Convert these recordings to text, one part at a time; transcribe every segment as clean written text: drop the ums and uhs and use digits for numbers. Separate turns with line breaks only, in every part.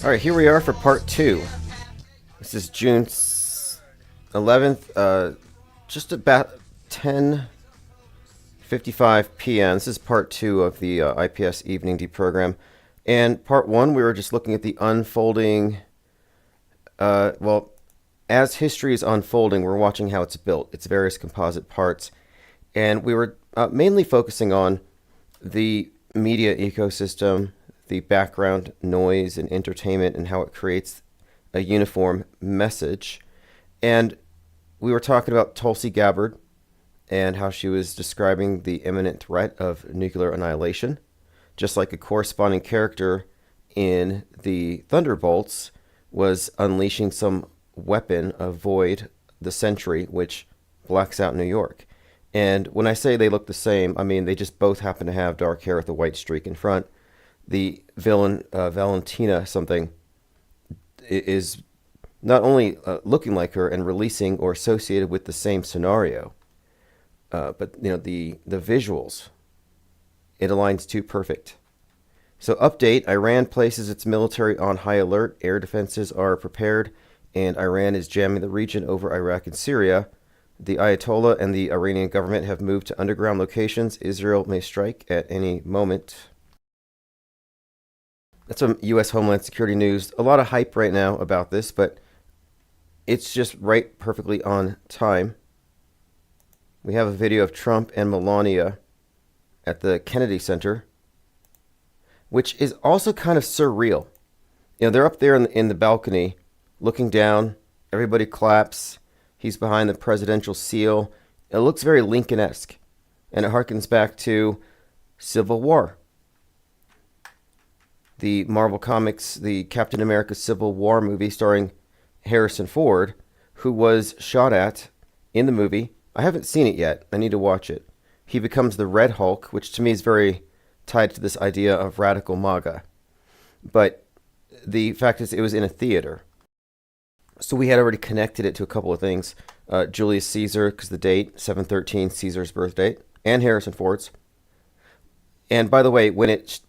All right, here we are for part two. This is June 11th, just about 10:55 p.m. This is part two of the IPS evening deprogram. And part one, we were just looking at the unfolding, well, as history is unfolding, we're watching how it's built, its various composite parts. And we were mainly focusing on the media ecosystem, the background noise and entertainment, and how it creates a uniform message. And we were talking about Tulsi Gabbard and how she was describing the imminent threat of nuclear annihilation, just like a corresponding character in the Thunderbolts was unleashing some weapon of Void the Sentry, which blacks out New York. And when I say they look the same, I mean they just both happen to have dark hair with a white streak in front. The villain, Valentina something, is not only looking like her and releasing or associated with the same scenario, but the visuals, it aligns too perfect. So update, Iran places its military on high alert, air defenses are prepared, and Iran is jamming the region over Iraq and Syria. The Ayatollah and the Iranian government have moved to underground locations. Israel may strike at any moment. That's some U.S. Homeland Security news. A lot of hype right now about this, but it's just right perfectly on time. We have a video of Trump and Melania at the Kennedy Center, which is also kind of surreal. They're up there in the balcony looking down. Everybody claps. He's behind the presidential seal. It looks very Lincoln-esque, and it harkens back to Civil War. The Marvel Comics, the Captain America Civil War movie starring Harrison Ford, who was shot at in the movie. I haven't seen it yet. I need to watch it. He becomes the Red Hulk, which to me is very tied to this idea of radical MAGA. But the fact is, it was in a theater. So we had already connected it to a couple of things. Julius Caesar, because the date, 7/13, Caesar's birth date, and Harrison Ford's. And by the way, when it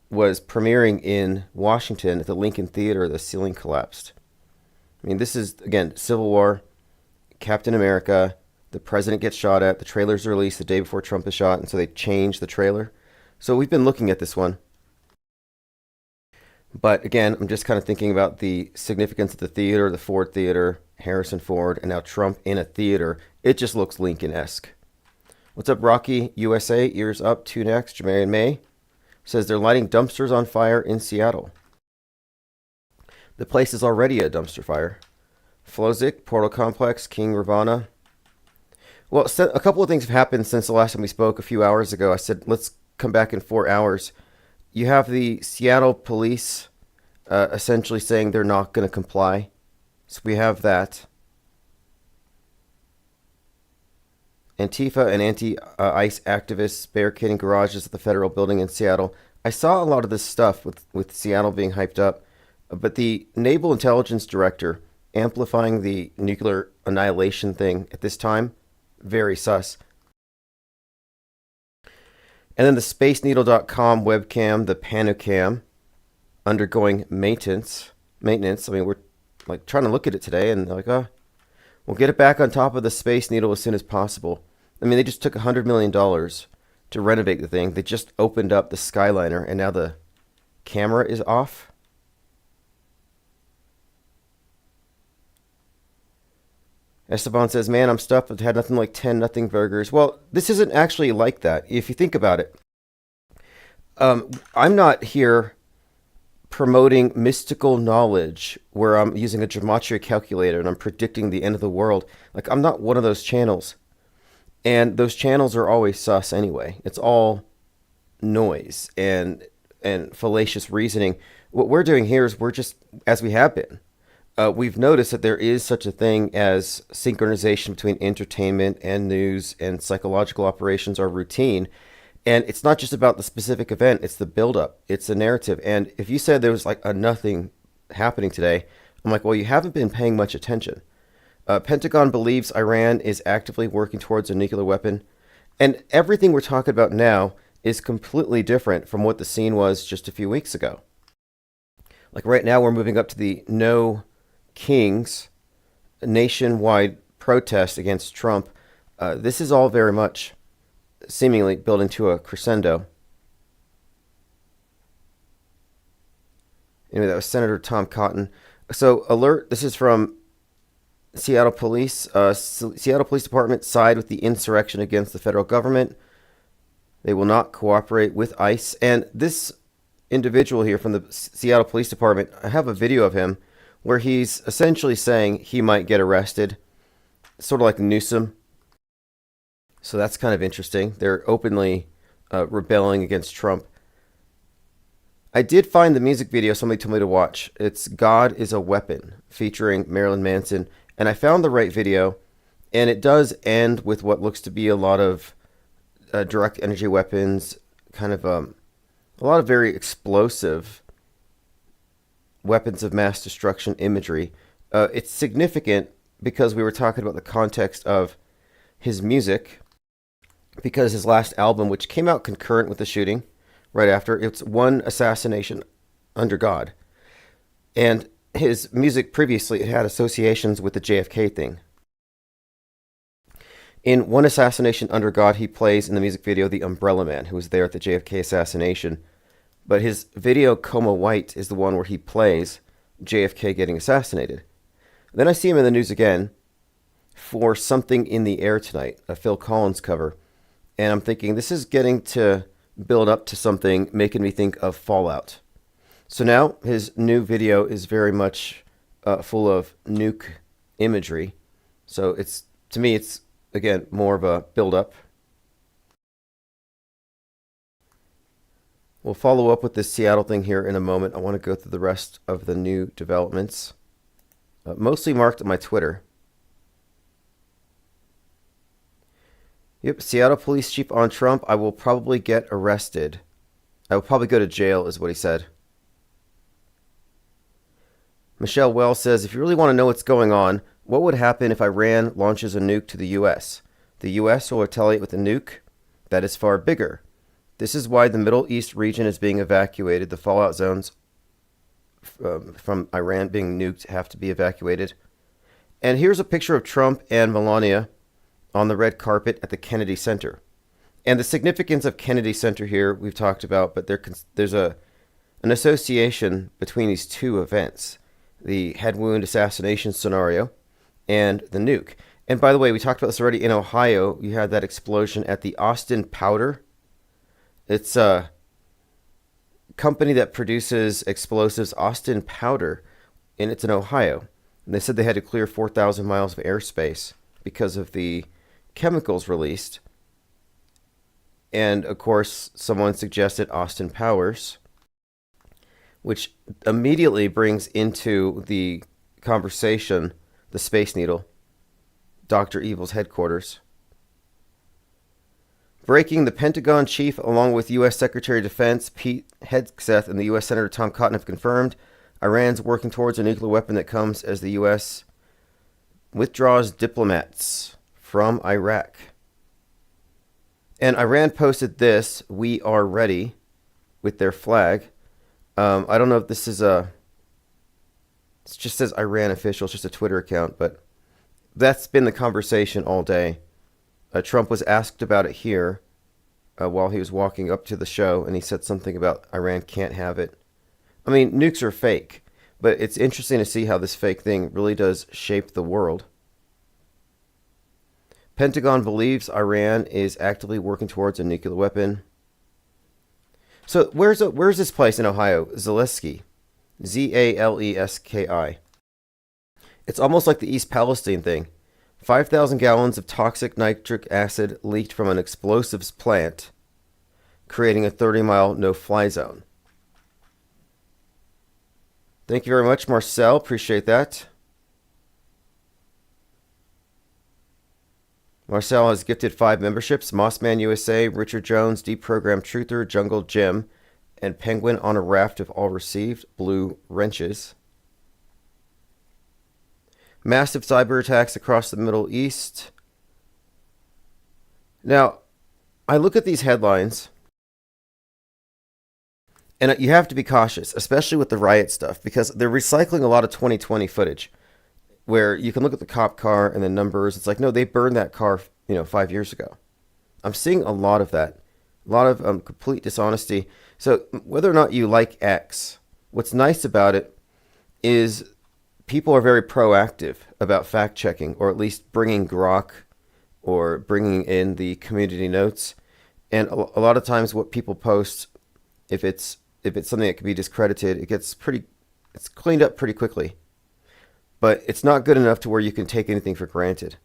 was premiering in Washington at the Lincoln Theater, the ceiling collapsed. I mean, this is, again, Civil War, Captain America, the president gets shot at, the trailer's released the day before Trump is shot, and so they changed the trailer. So we've been looking at this one. But again, I'm just kind of thinking about the significance of the theater, the Ford Theater, Harrison Ford, and now Trump in a theater. It just looks Lincoln-esque. What's up, Rocky USA? Ears up, two next. Jermaine May says they're lighting dumpsters on fire in Seattle. The place is already a dumpster fire. Flozik, Portal Complex, King Ravana. Well, a couple of things have happened since the last time we spoke a few hours ago. I said, let's come back in 4 hours. You have the Seattle police essentially saying they're not going to comply. So we have that. Antifa and anti-ICE activists barricading garages at the federal building in Seattle. I saw a lot of this stuff with Seattle being hyped up, but the Naval Intelligence Director amplifying the nuclear annihilation thing at this time, very sus. And then the SpaceNeedle.com webcam, the Panucam, undergoing maintenance. I mean, we're like trying to look at it today, and they're like, we'll get it back on top of the Space Needle as soon as possible. I mean, they just took $100 million to renovate the thing. They just opened up the Skyliner, and now the camera is off. Esteban says, man, I'm stuffed. I've had nothing like 10 nothing burgers. Well, this isn't actually like that, if you think about it. I'm not here promoting mystical knowledge where I'm using a gematria calculator and I'm predicting the end of the world. Like, I'm not one of those channels. And those channels are always sus anyway. It's all noise and fallacious reasoning. What we're doing here is we're just, as we have been, we've noticed that there is such a thing as synchronization between entertainment and news, and psychological operations are routine. And it's not just about the specific event, it's the buildup, it's the narrative. And if you said there was like a nothing happening today, I'm like, well, you haven't been paying much attention. Pentagon believes Iran is actively working towards a nuclear weapon. And everything we're talking about now is completely different from what the scene was just a few weeks ago. Like right now, we're moving up to the No Kings nationwide protest against Trump. This is all very much seemingly building to a crescendo. Anyway, that was Senator Tom Cotton. So, alert, this is from Seattle Police. Seattle Police Department side with the insurrection against the federal government. They will not cooperate with ICE. And this individual here from the Seattle Police Department, I have a video of him where he's essentially saying he might get arrested, sort of like Newsom. So that's kind of interesting. They're openly rebelling against Trump. I did find the music video somebody told me to watch. It's God is a Weapon, featuring Marilyn Manson. And I found the right video, and it does end with what looks to be a lot of direct energy weapons, kind of a lot of very explosive weapons of mass destruction imagery. It's significant because we were talking about the context of his music, because his last album, which came out concurrent with the shooting, right after, it's One Assassination Under God. And his music previously, it had associations with the JFK thing. In One Assassination Under God, he plays in the music video the Umbrella Man, who was there at the JFK assassination. But his video, Coma White, is the one where he plays JFK getting assassinated. Then I see him in the news again for Something in the Air Tonight, a Phil Collins cover. And I'm thinking, this is getting to build up to something, making me think of Fallout. So now his new video is very much full of nuke imagery. So it's, to me, it's, again, more of a build-up. We'll follow up with this Seattle thing here in a moment. I want to go through the rest of the new developments, mostly marked on my Twitter. Yep, Seattle Police Chief on Trump. I will probably get arrested. I will probably go to jail, is what he said. Michelle Wells says, if you really want to know what's going on, what would happen if Iran launches a nuke to the U.S.? The U.S. will retaliate with a nuke that is far bigger. This is why the Middle East region is being evacuated. The fallout zones from Iran being nuked have to be evacuated. And here's a picture of Trump and Melania on the red carpet at the Kennedy Center. And the significance of Kennedy Center here we've talked about, but there's an association between these two events, the head wound assassination scenario and the nuke. And by the way, we talked about this already in Ohio. You had that explosion at the Austin Powder. It's a company that produces explosives, Austin Powder, and it's in Ohio. And they said they had to clear 4,000 miles of airspace because of the chemicals released. And of course, someone suggested Austin Powers, which immediately brings into the conversation the Space Needle, Dr. Evil's headquarters. Breaking, the Pentagon chief, along with U.S. Secretary of Defense Pete Hegseth and the U.S. Senator Tom Cotton, have confirmed Iran's working towards a nuclear weapon that comes as the U.S. withdraws diplomats from Iraq. And Iran posted this, "We are ready," with their flag. I don't know if this is it just says Iran official, it's just a Twitter account, but that's been the conversation all day. Trump was asked about it here while he was walking up to the show, and he said something about Iran can't have it. I mean, nukes are fake, but it's interesting to see how this fake thing really does shape the world. Pentagon believes Iran is actively working towards a nuclear weapon. So where's this place in Ohio? Zaleski. Zaleski. It's almost like the East Palestine thing. 5,000 gallons of toxic nitric acid leaked from an explosives plant, creating a 30-mile no-fly zone. Thank you very much, Marcel. Appreciate that. Marcel has gifted 5 memberships: Mossman USA, Richard Jones, Deprogram Truther, Jungle Jim, and Penguin on a Raft have all received blue wrenches. Massive cyber attacks across the Middle East. Now, I look at these headlines, And you have to be cautious, especially with the riot stuff, because they're recycling a lot of 2020 footage where you can look at the cop car and the numbers. It's like, no, they burned that car, 5 years ago. I'm seeing a lot of that, a lot of complete dishonesty. So whether or not you like X, what's nice about it is people are very proactive about fact checking, or at least bringing grok or bringing in the community notes. And a lot of times what people post, if it's something that can be discredited, it's cleaned up pretty quickly. But it's not good enough to where you can take anything for granted.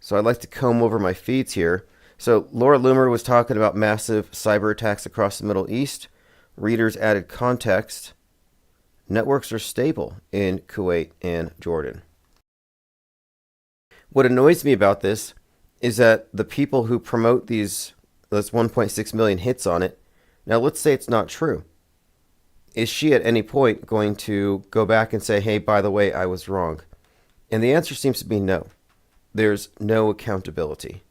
So I'd like to comb over my feeds here. So Laura Loomer was talking about massive cyber attacks across the Middle East. Readers added context. Networks are stable in Kuwait and Jordan. What annoys me about this is that the people who promote those 1.6 million hits on it, now let's say it's not true. Is she at any point going to go back and say, hey, by the way, I was wrong? And the answer seems to be no. There's no accountability.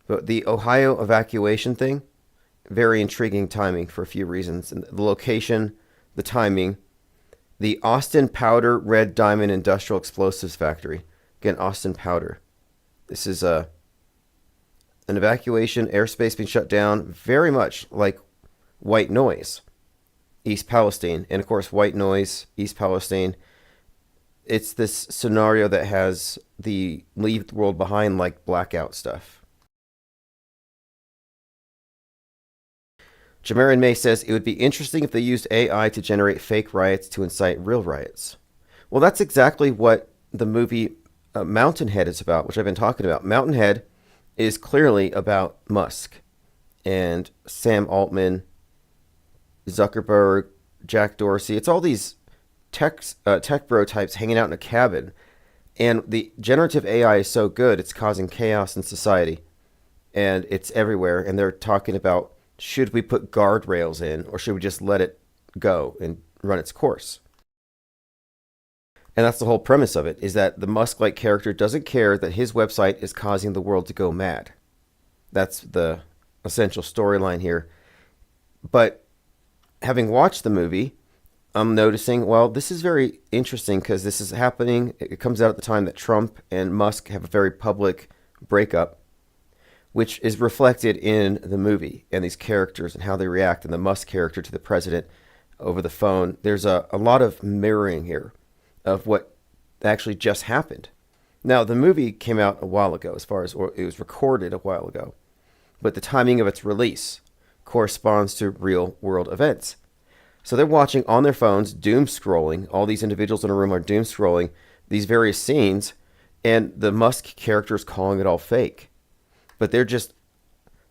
But the Ohio evacuation thing, very intriguing timing for a few reasons. And the location, the timing, the Austin Powder Red Diamond Industrial Explosives Factory. Again, Austin Powder. This is an evacuation, airspace being shut down, very much like White Noise, East Palestine. And of course, White Noise, East Palestine. It's this scenario that has the leave the world behind like blackout stuff. Jamarin May says it would be interesting if they used AI to generate fake riots to incite real riots. Well, that's exactly what the movie Mountainhead is about, which I've been talking about. Mountainhead is clearly about Musk and Sam Altman, Zuckerberg, Jack Dorsey. It's all these tech bro types hanging out in a cabin. And the generative AI is so good, it's causing chaos in society. And it's everywhere. And they're talking about, should we put guardrails in, or should we just let it go and run its course? And that's the whole premise of it, is that the Musk-like character doesn't care that his website is causing the world to go mad. That's the essential storyline here. But having watched the movie, I'm noticing, well, this is very interesting because this is happening. It comes out at the time that Trump and Musk have a very public breakup, which is reflected in the movie and these characters and how they react, and the Musk character to the president over the phone. There's a lot of mirroring here of what actually just happened. Now, the movie came out a while ago, or it was recorded a while ago, but the timing of its release corresponds to real world events. So they're watching on their phones, doom scrolling. All these individuals in a room are doom scrolling these various scenes, and the Musk character is calling it all fake. But they're just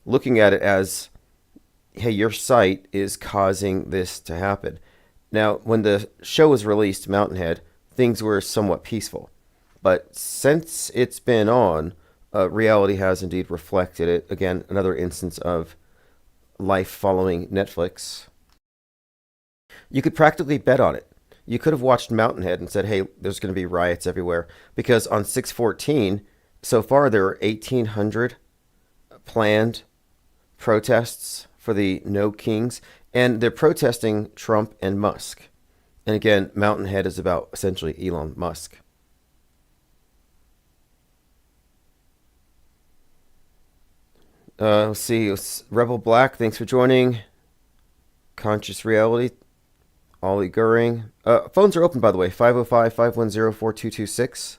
looking at it as, hey, your site is causing this to happen. Now, when the show was released, Mountainhead, things were somewhat peaceful. But since it's been on, reality has indeed reflected it. Again, another instance of life following Netflix. You could practically bet on it. You could have watched Mountainhead and said, hey, there's going to be riots everywhere. Because on 6/14, so far there are 1,800 planned protests for the No Kings, and they're protesting Trump and Musk. And again, Mountainhead is about essentially Elon Musk. Let's see. Rebel Black, thanks for joining. Conscious Reality, Ollie Goering. Phones are open, by the way, 505-510-4226.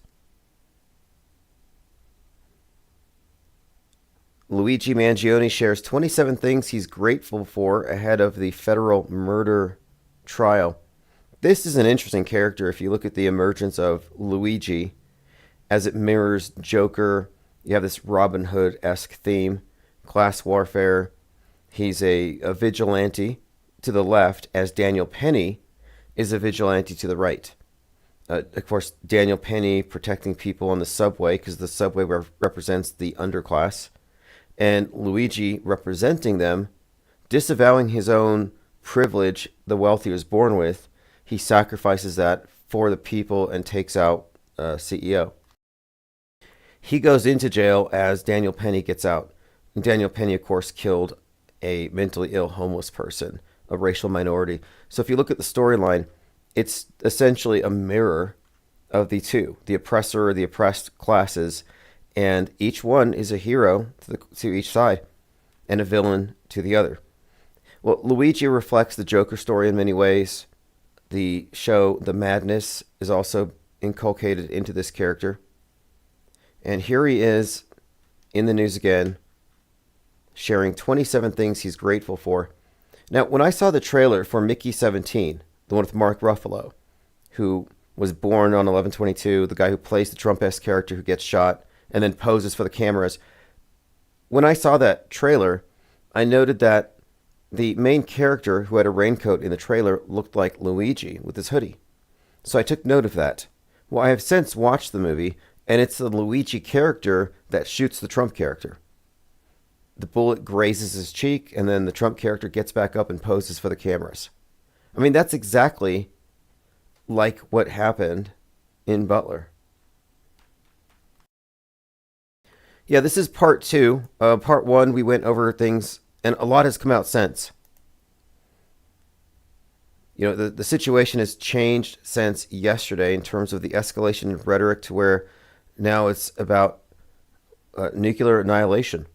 Luigi Mangione shares 27 things he's grateful for ahead of the federal murder trial. This is an interesting character if you look at the emergence of Luigi as it mirrors Joker. You have this Robin Hood-esque theme, class warfare. He's a vigilante to the left, as Daniel Penny is a vigilante to the right. Of course, Daniel Penny protecting people on the subway because the subway represents the underclass. And Luigi representing them, disavowing his own privilege, the wealth he was born with. He sacrifices that for the people and takes out CEO. He goes into jail as Daniel Penny gets out. Daniel Pena, of course, killed a mentally ill homeless person, a racial minority. So if you look at the storyline, it's essentially a mirror of the two, the oppressor, the oppressed classes, and each one is a hero to each side and a villain to the other. Well, Luigi reflects the Joker story in many ways. The show, the madness, is also inculcated into this character. And here he is in the news again, sharing 27 things he's grateful for. Now, when I saw the trailer for Mickey 17, the one with Mark Ruffalo, who was born on 11/22, the guy who plays the Trump-esque character who gets shot and then poses for the cameras, when I saw that trailer, I noted that the main character who had a raincoat in the trailer looked like Luigi with his hoodie. So I took note of that. Well, I have since watched the movie, and it's the Luigi character that shoots the Trump character. The bullet grazes his cheek, and then the Trump character gets back up and poses for the cameras. I mean, that's exactly like what happened in Butler. Yeah, this is part two. Part one, we went over things, and a lot has come out since. You know, the situation has changed since yesterday in terms of the escalation of rhetoric to where now it's about nuclear annihilation.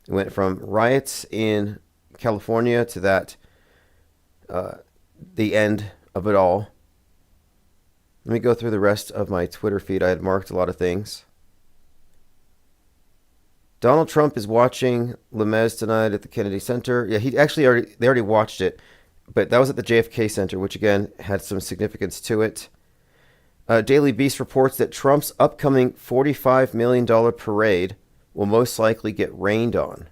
It went from riots in California to that, the end of it all. Let me go through the rest of my Twitter feed. I had marked a lot of things. Donald Trump is watching Les Mis tonight at the Kennedy Center. Yeah, they already watched it, but that was at the JFK Center, which again had some significance to it. Daily Beast reports that Trump's upcoming $45 million parade will most likely get rained on.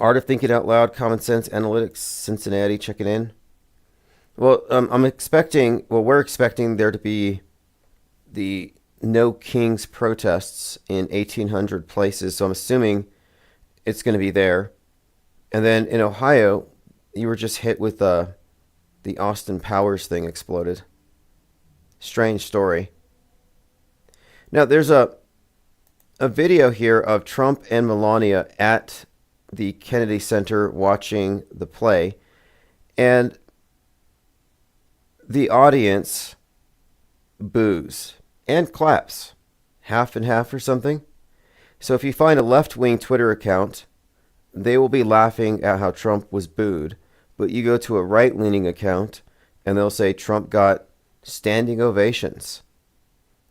Art of Thinking Out Loud, Common Sense Analytics, Cincinnati, checking in. Well, we're expecting there to be the No Kings protests in 1,800 places, so I'm assuming it's going to be there. And then in Ohio, you were just hit with the Austin Powers thing exploded. Strange story. Now, there's a video here of Trump and Melania at the Kennedy Center watching the play, and the audience boos and claps, half and half or something. So if you find a left-wing Twitter account, they will be laughing at how Trump was booed, but you go to a right-leaning account and they'll say Trump got standing ovations.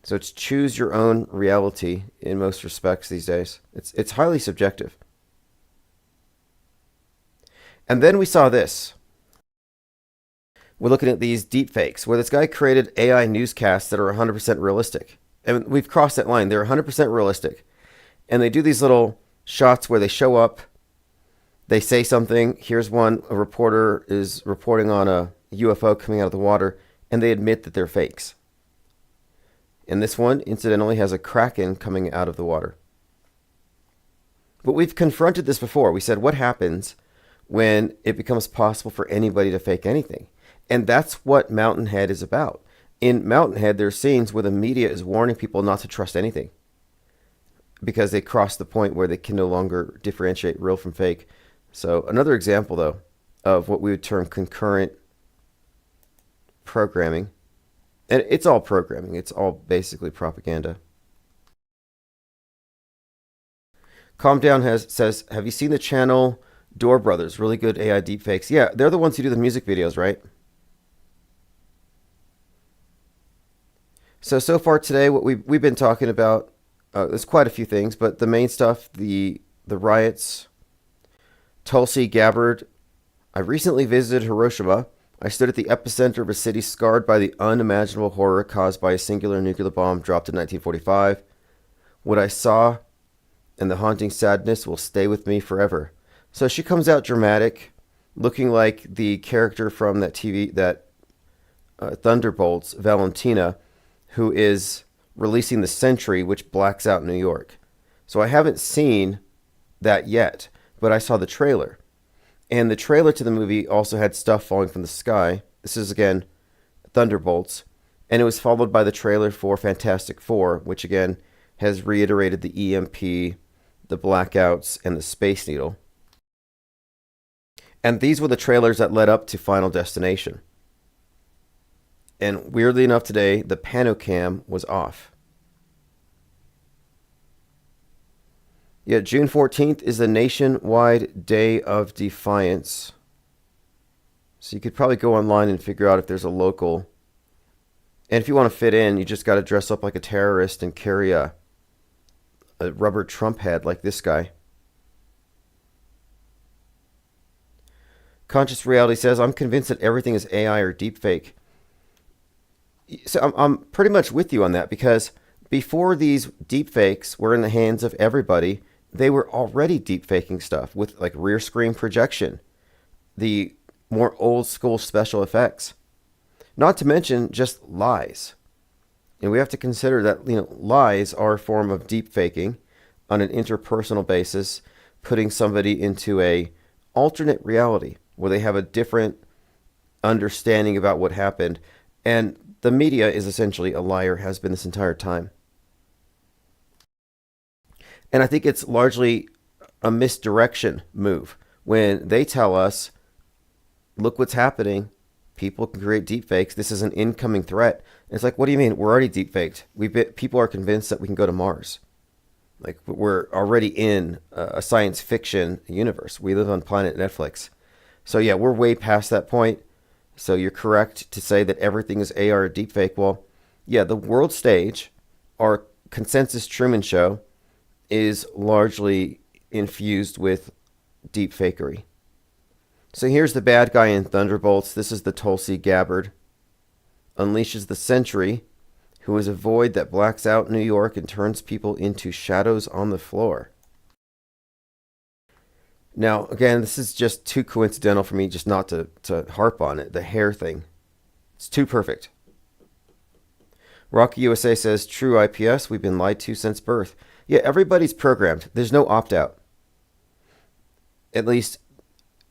So it's choose your own reality in most respects these days. It's highly subjective. And then we saw this. We're looking at these deep fakes where this guy created AI newscasts that are 100% realistic. And we've crossed that line. They're 100% realistic. And they do these little shots where they show up, they say something. Here's one, a reporter is reporting on a UFO coming out of the water, and they admit that they're fakes. And this one, incidentally, has a kraken coming out of the water. But we've confronted this before. We said, what happens when it becomes possible for anybody to fake anything? And that's what Mountain Head is about. In Mountain Head, there are scenes where the media is warning people not to trust anything because they cross the point where they can no longer differentiate real from fake. So another example, though, of what we would term concurrent programming. And it's all programming. It's all basically propaganda. Calm Down says, have you seen the channel Door Brothers? Really good AI deepfakes. Yeah, they're the ones who do the music videos, right? So far today, what we've been talking about, there's quite a few things, but the main stuff, the riots, Tulsi Gabbard. I recently visited Hiroshima. I stood at the epicenter of a city scarred by the unimaginable horror caused by a singular nuclear bomb dropped in 1945. What I saw and the haunting sadness will stay with me forever. So she comes out dramatic, looking like the character from that Thunderbolts, Valentina, who is releasing the Sentry, which blacks out New York. So I haven't seen that yet, but I saw the trailer. And the trailer to the movie also had stuff falling from the sky. This is, again, Thunderbolts. And it was followed by the trailer for Fantastic Four, which, again, has reiterated the EMP, the blackouts, and the Space Needle. And these were the trailers that led up to Final Destination. And weirdly enough today, the Panocam was off. Yeah, June 14th is the nationwide Day of Defiance. So you could probably go online and figure out if there's a local. And if you want to fit in, you just got to dress up like a terrorist and carry a rubber Trump head like this guy. Conscious Reality says, I'm convinced that everything is AI or deepfake. So I'm pretty much with you on that, because before these deepfakes were in the hands of everybody, they were already deepfaking stuff with like rear screen projection, the more old school special effects, not to mention just lies. And we have to consider that, lies are a form of deepfaking on an interpersonal basis, putting somebody into a alternate reality where they have a different understanding about what happened. And the media is essentially a liar, has been this entire time. And I think it's largely a misdirection move when they tell us, look what's happening. People can create deepfakes. This is an incoming threat. And it's like, what do you mean? We're already deepfaked. People are convinced that we can go to Mars. Like, we're already in a science fiction universe. We live on planet Netflix. So yeah, we're way past that point. So you're correct to say that everything is AR or deepfake. Well, yeah, the world stage, our consensus Truman Show, is largely infused with deepfakery. So here's the bad guy in Thunderbolts. This is the Tulsi Gabbard. Unleashes the Sentry, who is a void that blacks out New York and turns people into shadows on the floor. Now, again, this is just too coincidental for me just not to harp on it. The hair thing. It's too perfect. Rocky USA says, true IPS, we've been lied to since birth. Yeah, everybody's programmed. There's no opt-out. At least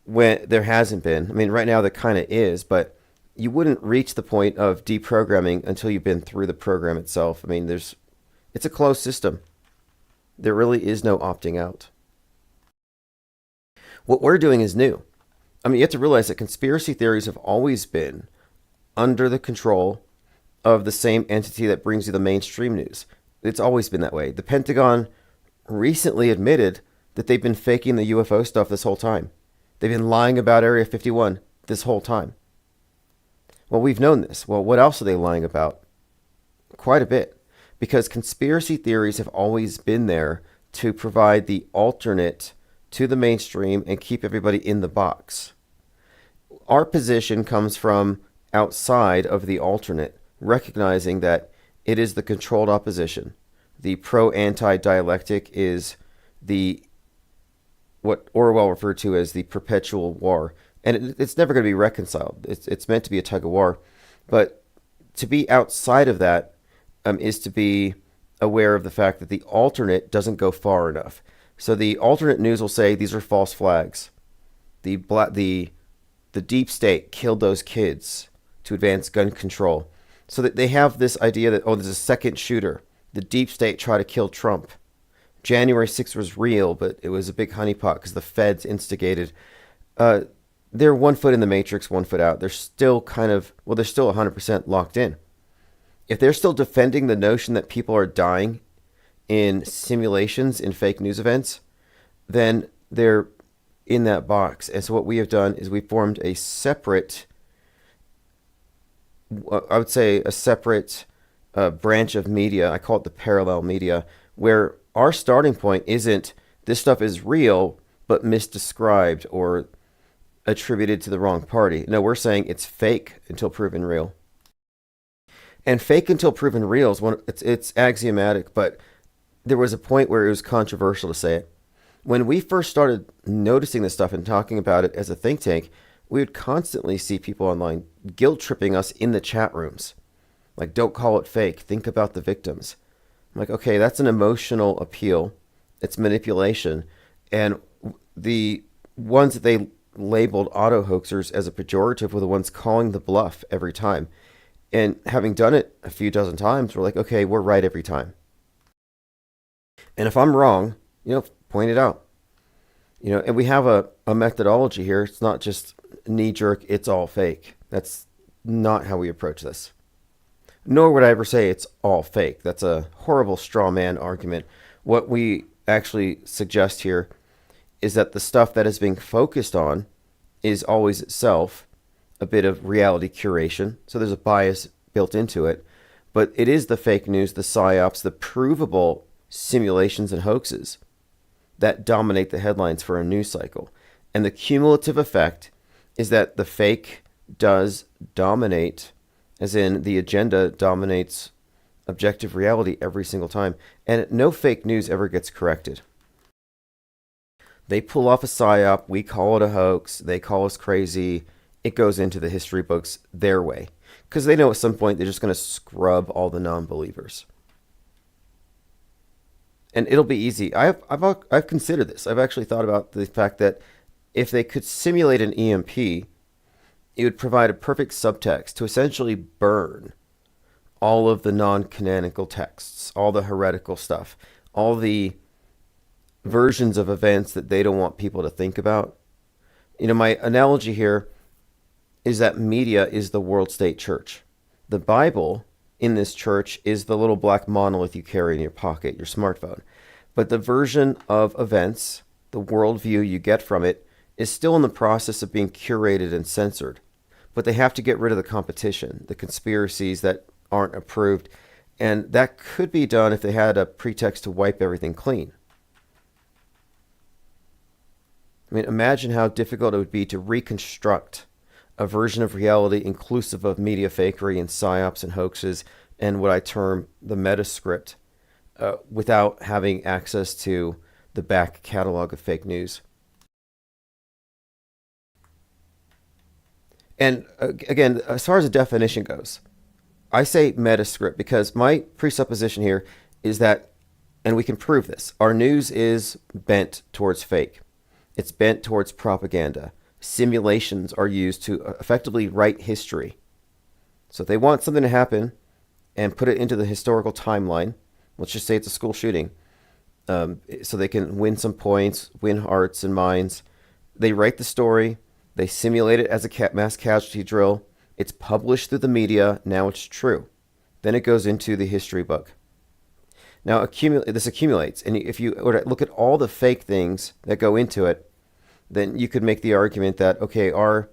when there hasn't been. I mean, right now there kind of is, but you wouldn't reach the point of deprogramming until you've been through the program itself. I mean, it's a closed system. There really is no opting out. What we're doing is new. I mean, you have to realize that conspiracy theories have always been under the control of the same entity that brings you the mainstream news. It's always been that way. The Pentagon recently admitted that they've been faking the UFO stuff this whole time. They've been lying about Area 51 this whole time. Well, we've known this. Well, what else are they lying about? Quite a bit. Because conspiracy theories have always been there to provide the alternate to the mainstream and keep everybody in the box. Our position comes from outside of the alternate, recognizing that it is the controlled opposition. The pro-anti dialectic is what Orwell referred to as the perpetual war. And it's never going to be reconciled. It's meant to be a tug of war. But to be outside of that is to be aware of the fact that the alternate doesn't go far enough. So the alternate news will say these are false flags. The deep state killed those kids to advance gun control. So that they have this idea that, there's a second shooter. The deep state tried to kill Trump. January 6th was real, but it was a big honeypot because the feds instigated. They're 1 foot in the matrix, 1 foot out. They're still they're still 100% locked in. If they're still defending the notion that people are dying in simulations, in fake news events, then they're in that box. And so what we have done is we formed a separate, I would say a separate branch of media. I call it the parallel media, where our starting point isn't this stuff is real, but misdescribed or attributed to the wrong party. No, we're saying it's fake until proven real. And fake until proven real is it's axiomatic, but there was a point where it was controversial to say it. When we first started noticing this stuff and talking about it as a think tank, we would constantly see people online guilt tripping us in the chat rooms. Like, don't call it fake. Think about the victims. I'm like, okay, that's an emotional appeal. It's manipulation. And the ones that they labeled auto hoaxers as a pejorative were the ones calling the bluff every time. And having done it a few dozen times, we're like, okay, we're right every time. And if I'm wrong, point it out. And we have a methodology here. It's not just knee jerk, it's all fake. That's not how we approach this. Nor would I ever say it's all fake. That's a horrible straw man argument. What we actually suggest here is that the stuff that is being focused on is always itself a bit of reality curation. So there's a bias built into it. But it is the fake news, the psyops, the provable simulations and hoaxes that dominate the headlines for a news cycle. And the cumulative effect is that the fake does dominate, as in the agenda dominates objective reality every single time. And no fake news ever gets corrected. They pull off a psyop, we call it a hoax, they call us crazy, it goes into the history books their way. Because they know at some point they're just going to scrub all the non-believers. And it'll be easy. I've considered this. I've actually thought about the fact that if they could simulate an EMP, it would provide a perfect subtext to essentially burn all of the non-canonical texts, all the heretical stuff, all the versions of events that they don't want people to think about. My analogy here is that media is the world state church. The Bible in this church is the little black monolith you carry in your pocket, your smartphone. But the version of events, the worldview you get from it, is still in the process of being curated and censored. But they have to get rid of the competition, the conspiracies that aren't approved. And that could be done if they had a pretext to wipe everything clean. I mean, imagine how difficult it would be to reconstruct a version of reality inclusive of media fakery and psyops and hoaxes and what I term the metascript without having access to the back catalog of fake news. And again, as far as the definition goes, I say metascript because my presupposition here is that, and we can prove this, our news is bent towards fake. It's bent towards propaganda. Simulations are used to effectively write history. So if they want something to happen and put it into the historical timeline, let's just say it's a school shooting, so they can win some points, win hearts and minds, they write the story, they simulate it as a mass casualty drill, it's published through the media, now it's true. Then it goes into the history book. Now this accumulates, and if you look at all the fake things that go into it, then you could make the argument that, okay, our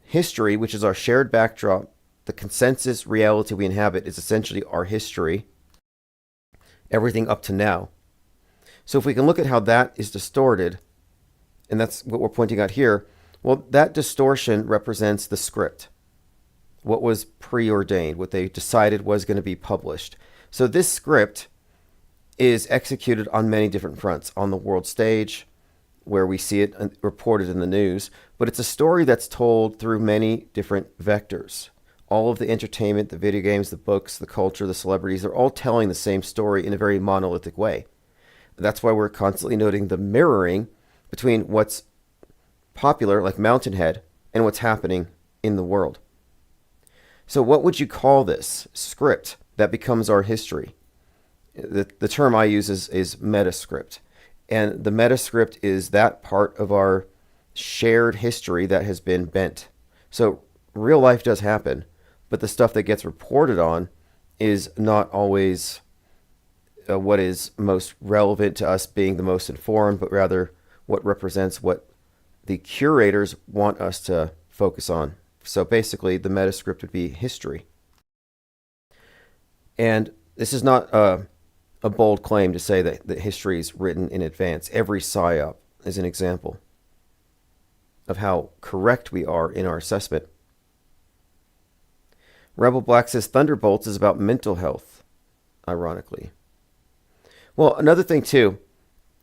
history, which is our shared backdrop, the consensus reality we inhabit is essentially our history, everything up to now. So if we can look at how that is distorted, and that's what we're pointing out here, well, that distortion represents the script, what was preordained, what they decided was going to be published. So this script is executed on many different fronts, on the world stage, where we see it reported in the news, but it's a story that's told through many different vectors. All of the entertainment, the video games, the books, the culture, the celebrities, they're all telling the same story in a very monolithic way. That's why we're constantly noting the mirroring between what's popular, like Mountainhead, and what's happening in the world. So what would you call this script that becomes our history? The term I use is metascript. And the metascript is that part of our shared history that has been bent. So real life does happen, but the stuff that gets reported on is not always what is most relevant to us being the most informed, but rather what represents what the curators want us to focus on. So basically, the metascript would be history. And this is not a bold claim to say that history is written in advance. Every psyop is an example of how correct we are in our assessment. Rebel Black says Thunderbolts is about mental health, ironically. Well, another thing too,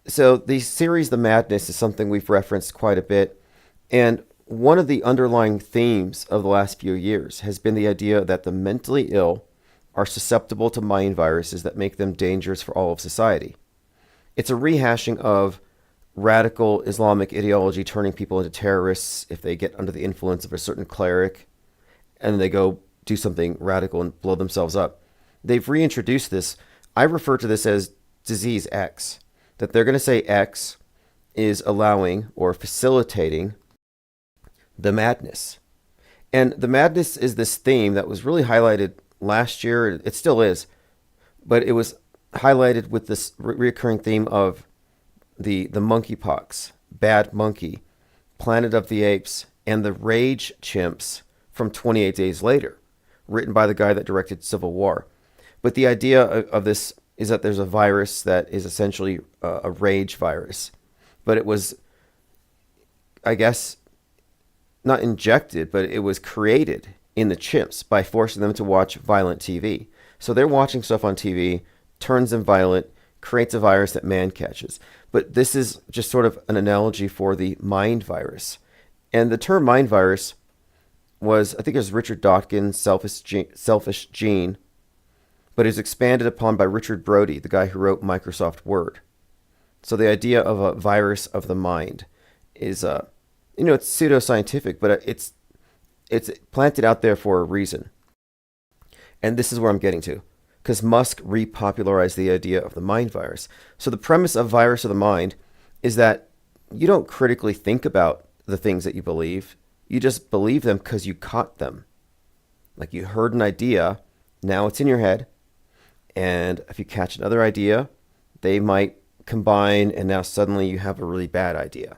so the series The Madness is something we've referenced quite a bit, and one of the underlying themes of the last few years has been the idea that the mentally ill are susceptible to mind viruses that make them dangerous for all of society. It's a rehashing of radical Islamic ideology turning people into terrorists if they get under the influence of a certain cleric and they go do something radical and blow themselves up. They've reintroduced this. I refer to this as disease X, that they're going to say X is allowing or facilitating the madness. And the madness is this theme that was really highlighted last year. It still is, but it was highlighted with this recurring theme of the monkeypox, bad monkey, Planet of the Apes, and the rage chimps from 28 Days Later, written by the guy that directed Civil War. But the idea of this is that there's a virus that is essentially a rage virus, but it was, I guess, not injected, but it was created in the chimps by forcing them to watch violent TV. So they're watching stuff on TV, turns them violent, creates a virus that man catches. But this is just sort of an analogy for the mind virus. And the term mind virus was, I think it was Richard Dawkins' Selfish Gene, but it was expanded upon by Richard Brody, the guy who wrote Microsoft Word. So the idea of a virus of the mind is, it's pseudoscientific, but it's planted out there for a reason. And this is where I'm getting to, because Musk repopularized the idea of the mind virus. So the premise of virus of the mind is that you don't critically think about the things that you believe. You just believe them because you caught them. Like you heard an idea, now it's in your head. And if you catch another idea, they might combine, and now suddenly you have a really bad idea.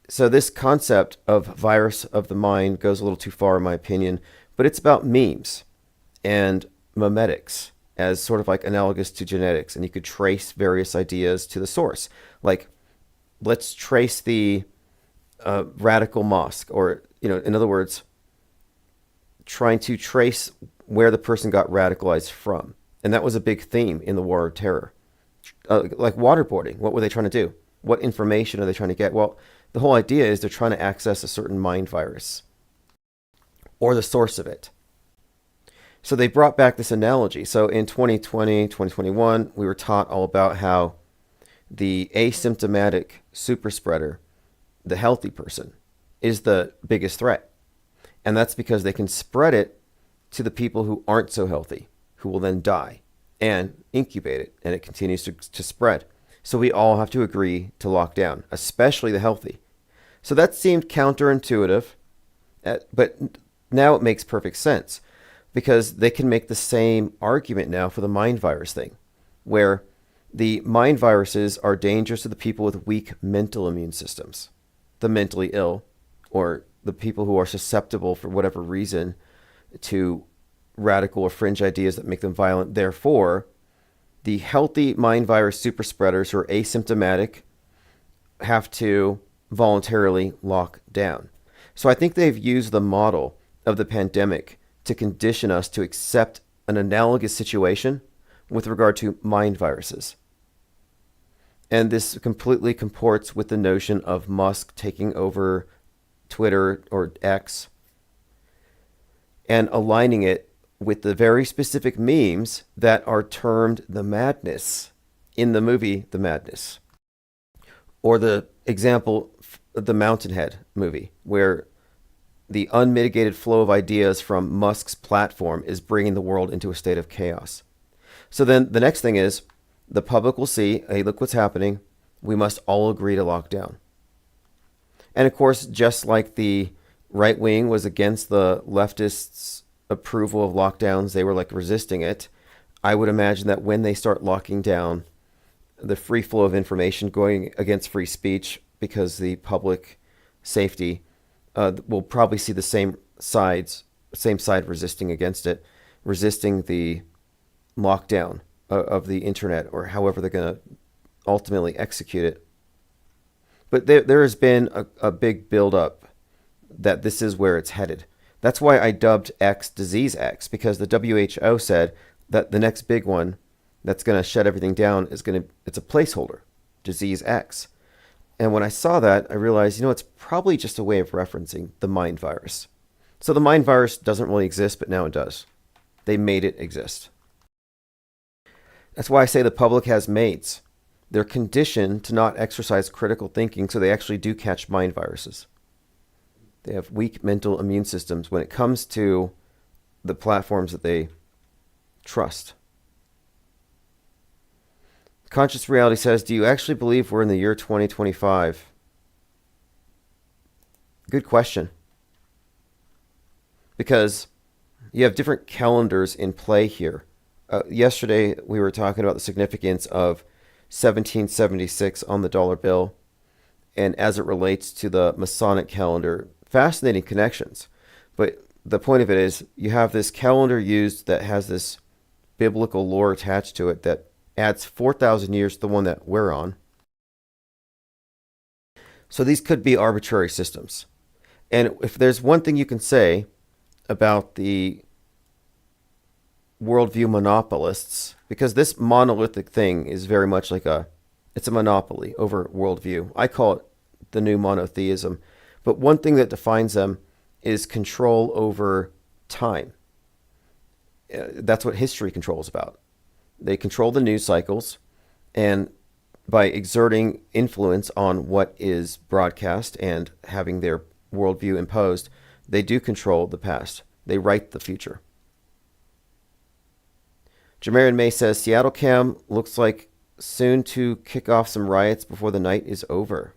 So this concept of virus of the mind goes a little too far, in my opinion, but it's about memes and memetics as sort of like analogous to genetics. And you could trace various ideas to the source. Like, let's trace the radical mosque, or, in other words, trying to trace where the person got radicalized from. And that was a big theme in the War of Terror. Like waterboarding, what were they trying to do? What information are they trying to get? Well, the whole idea is they're trying to access a certain mind virus or the source of it. So they brought back this analogy. So in 2020, 2021, we were taught all about how the asymptomatic super spreader, the healthy person, is the biggest threat. And that's because they can spread it to the people who aren't so healthy, who will then die and incubate it, and it continues to spread. So we all have to agree to lock down, especially the healthy. So that seemed counterintuitive, but now it makes perfect sense, because they can make the same argument now for the mind virus thing, where the mind viruses are dangerous to the people with weak mental immune systems, the mentally ill, or the people who are susceptible for whatever reason to radical or fringe ideas that make them violent. Therefore, the healthy mind virus super spreaders who are asymptomatic have to voluntarily lock down. So I think they've used the model of the pandemic to condition us to accept an analogous situation with regard to mind viruses. And this completely comports with the notion of Musk taking over Twitter or X and aligning it with the very specific memes that are termed the madness in the movie The Madness. Or the example, the Mountainhead movie, where the unmitigated flow of ideas from Musk's platform is bringing the world into a state of chaos. So then the next thing is, the public will see, hey, look what's happening. We must all agree to lock down. And of course, just like the right wing was against the leftists' approval of lockdowns, they were like resisting it. I would imagine that when they start locking down the free flow of information, going against free speech, because the public safety will probably see the same side resisting against it, resisting the lockdown of the internet, or however they're going to ultimately execute it. But there has been a big buildup that this is where it's headed. That's why I dubbed X Disease X, because the WHO said that the next big one that's going to shut everything down it's a placeholder, Disease X. And when I saw that, I realized, it's probably just a way of referencing the mind virus. So the mind virus doesn't really exist, but now it does. They made it exist. That's why I say the public has maids. They're conditioned to not exercise critical thinking, so they actually do catch mind viruses. They have weak mental immune systems when it comes to the platforms that they trust. Conscious Reality says, do you actually believe we're in the year 2025? Good question. Because you have different calendars in play here. Yesterday, we were talking about the significance of 1776 on the dollar bill and as it relates to the Masonic calendar. Fascinating connections. But the point of it is you have this calendar used that has this biblical lore attached to it that adds 4,000 years to the one that we're on. So these could be arbitrary systems. And if there's one thing you can say about the worldview monopolists, because this monolithic thing is very much like it's a monopoly over worldview. I call it the new monotheism. But one thing that defines them is control over time. That's what history control is about. They control the news cycles, and by exerting influence on what is broadcast and having their worldview imposed, they do control the past. They write the future. Jamarian May says, Seattle Cam looks like soon to kick off some riots before the night is over.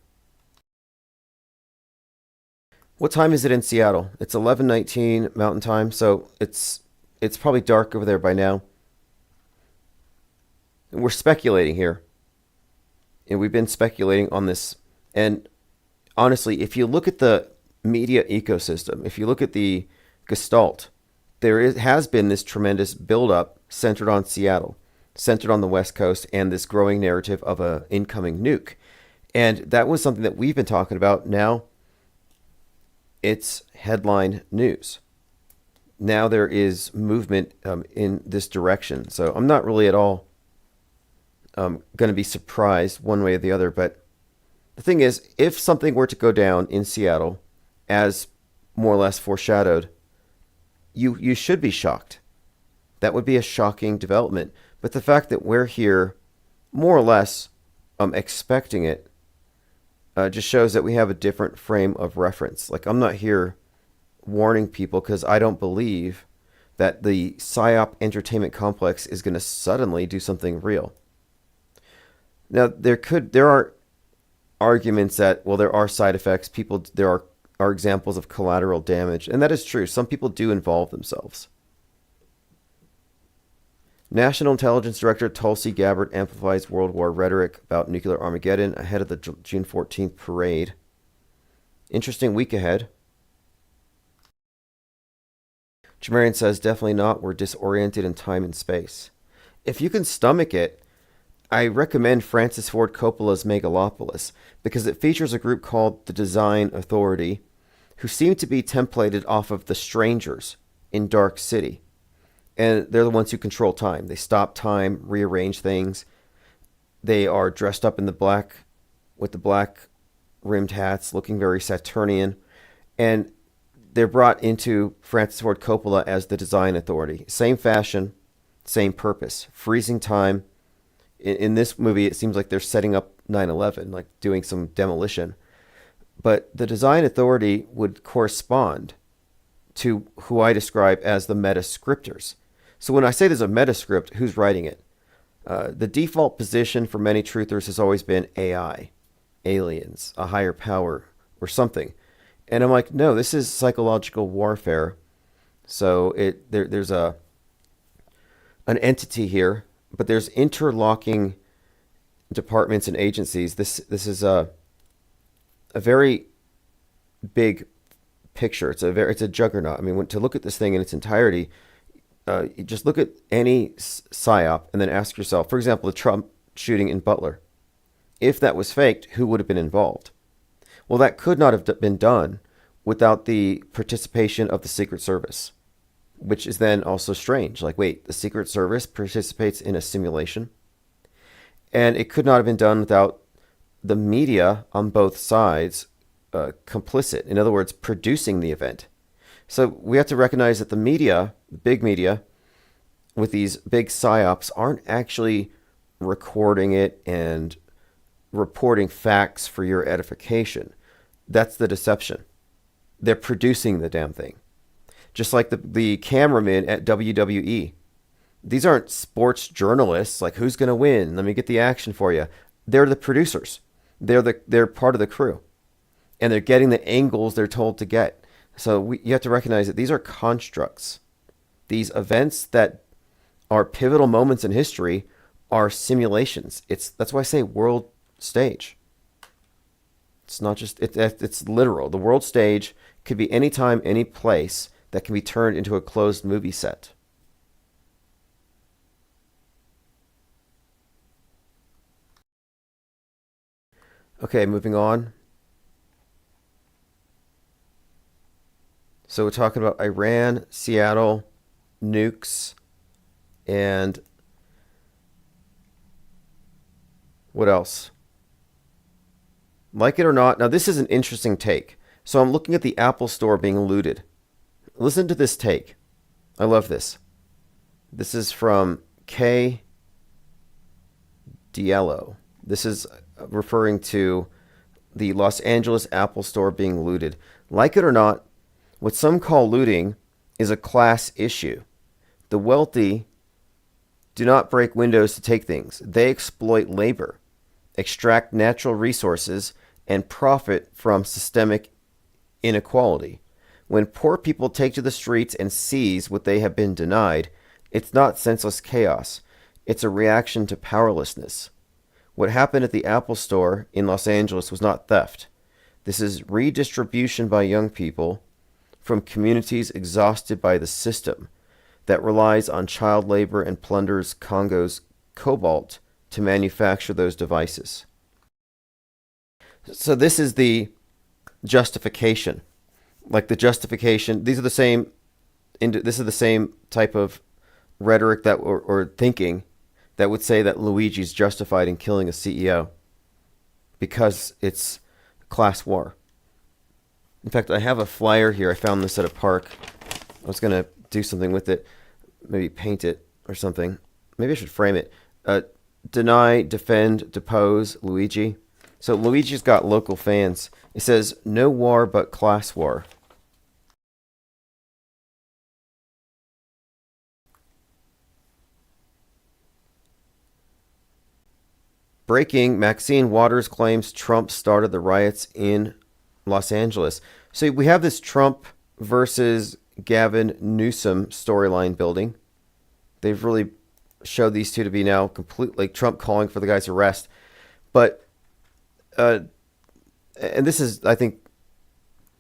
What time is it in Seattle? It's 11:19 Mountain Time, so it's probably dark over there by now. And we're speculating here. And we've been speculating on this. And honestly, if you look at the media ecosystem, if you look at the gestalt, has been this tremendous buildup centered on Seattle, centered on the West Coast, and this growing narrative of an incoming nuke. And that was something that we've been talking about. Now it's headline news. Now there is movement in this direction. So I'm not really at all going to be surprised one way or the other. But the thing is, if something were to go down in Seattle, as more or less foreshadowed, you should be shocked. That would be a shocking development. But the fact that we're here, more or less, expecting it, just shows that we have a different frame of reference. Like, I'm not here warning people because I don't believe that the PSYOP entertainment complex is going to suddenly do something real. Now, there are arguments that, well, there are side effects. There are examples of collateral damage, and that is true. Some people do involve themselves. National Intelligence Director Tulsi Gabbard amplifies World War rhetoric about nuclear Armageddon ahead of the June 14th parade. Interesting week ahead. Jamarian says, definitely not. We're disoriented in time and space. If you can stomach it, I recommend Francis Ford Coppola's Megalopolis because it features a group called the Design Authority who seem to be templated off of the strangers in Dark City. And they're the ones who control time. They stop time, rearrange things. They are dressed up in the black, with the black rimmed hats, looking very Saturnian. And they're brought into Francis Ford Coppola as the Design Authority. Same fashion, same purpose. Freezing time. In this movie, it seems like they're setting up 9/11, like doing some demolition. But the Design Authority would correspond to who I describe as the metascriptors. So when I say there's a metascript, who's writing it? The default position for many truthers has always been AI, aliens, a higher power, or something. And I'm like, no, this is psychological warfare. So there's an entity here, but there's interlocking departments and agencies. This is a very big picture. It's a juggernaut. I mean, to look at this thing in its entirety, you just look at any PSYOP and then ask yourself, for example, the Trump shooting in Butler. If that was faked, who would have been involved? Well, that could not have been done without the participation of the Secret Service, which is then also strange. Like, wait, the Secret Service participates in a simulation? And it could not have been done without the media on both sides complicit. In other words, producing the event. So we have to recognize that the media, the big media, with these big PSYOPs aren't actually recording it and reporting facts for your edification. That's the deception. They're producing the damn thing. Just like the cameramen at WWE. These aren't sports journalists like who's going to win. Let me get the action for you. They're the producers. They're part of the crew, and they're getting the angles they're told to get. So you have to recognize that these are constructs. These events that are pivotal moments in history are simulations. That's why I say world stage. It's not just it's literal. The world stage could be any time, any place that can be turned into a closed movie set. Okay, moving on. So we're talking about Iran, Seattle, nukes, and what else? Like it or not, now this is an interesting take. So I'm looking at the Apple Store being looted. Listen to this take. I love this. This is from K. Diallo. This is referring to the Los Angeles Apple Store being looted. Like it or not, what some call looting is a class issue. The wealthy do not break windows to take things. They exploit labor, extract natural resources, and profit from systemic inequality. When poor people take to the streets and seize what they have been denied, it's not senseless chaos. It's a reaction to powerlessness. What happened at the Apple Store in Los Angeles was not theft. This is redistribution by young people from communities exhausted by the system that relies on child labor and plunders Congo's cobalt to manufacture those devices. So this is the justification. Like the justification, these are the same, this is the same type of rhetoric that or thinking that would say that Luigi's justified in killing a CEO because it's class war. In fact, I have a flyer here. I found this at a park. I was going to do something with it, maybe paint it or something. Maybe I should frame it. Deny, defend, depose Luigi. So Luigi's got local fans. It says, no war but class war. Breaking, Maxine Waters claims Trump started the riots in Los Angeles. So we have this Trump versus Gavin Newsom storyline building. They've really showed these two to be now completely Trump calling for the guy's arrest. But, and this is, I think,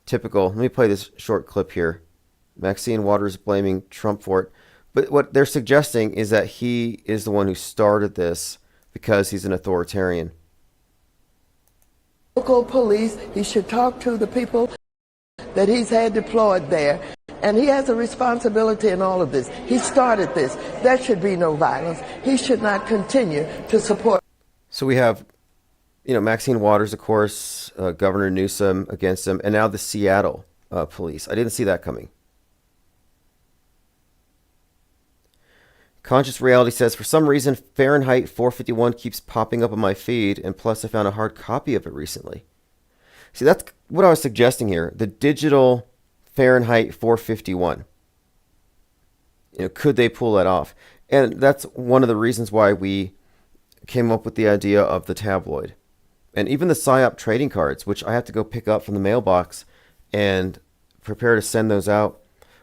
typical. Let me play this short clip here. Maxine Waters blaming Trump for it. But what they're suggesting is that he is the one who started this because he's an authoritarian.
Local police, he should talk to the people that he's had deployed there. And he has a responsibility in all of this. He started this. There should be no violence. He should not continue to support.
So we have, Maxine Waters, of course, Governor Newsom against him, and now the Seattle police. I didn't see that coming. Conscious Reality says, for some reason, Fahrenheit 451 keeps popping up on my feed, and plus I found a hard copy of it recently. See, that's what I was suggesting here. The digital Fahrenheit 451. Could they pull that off? And that's one of the reasons why we came up with the idea of the tabloid. And even the PSYOP trading cards, which I have to go pick up from the mailbox and prepare to send those out.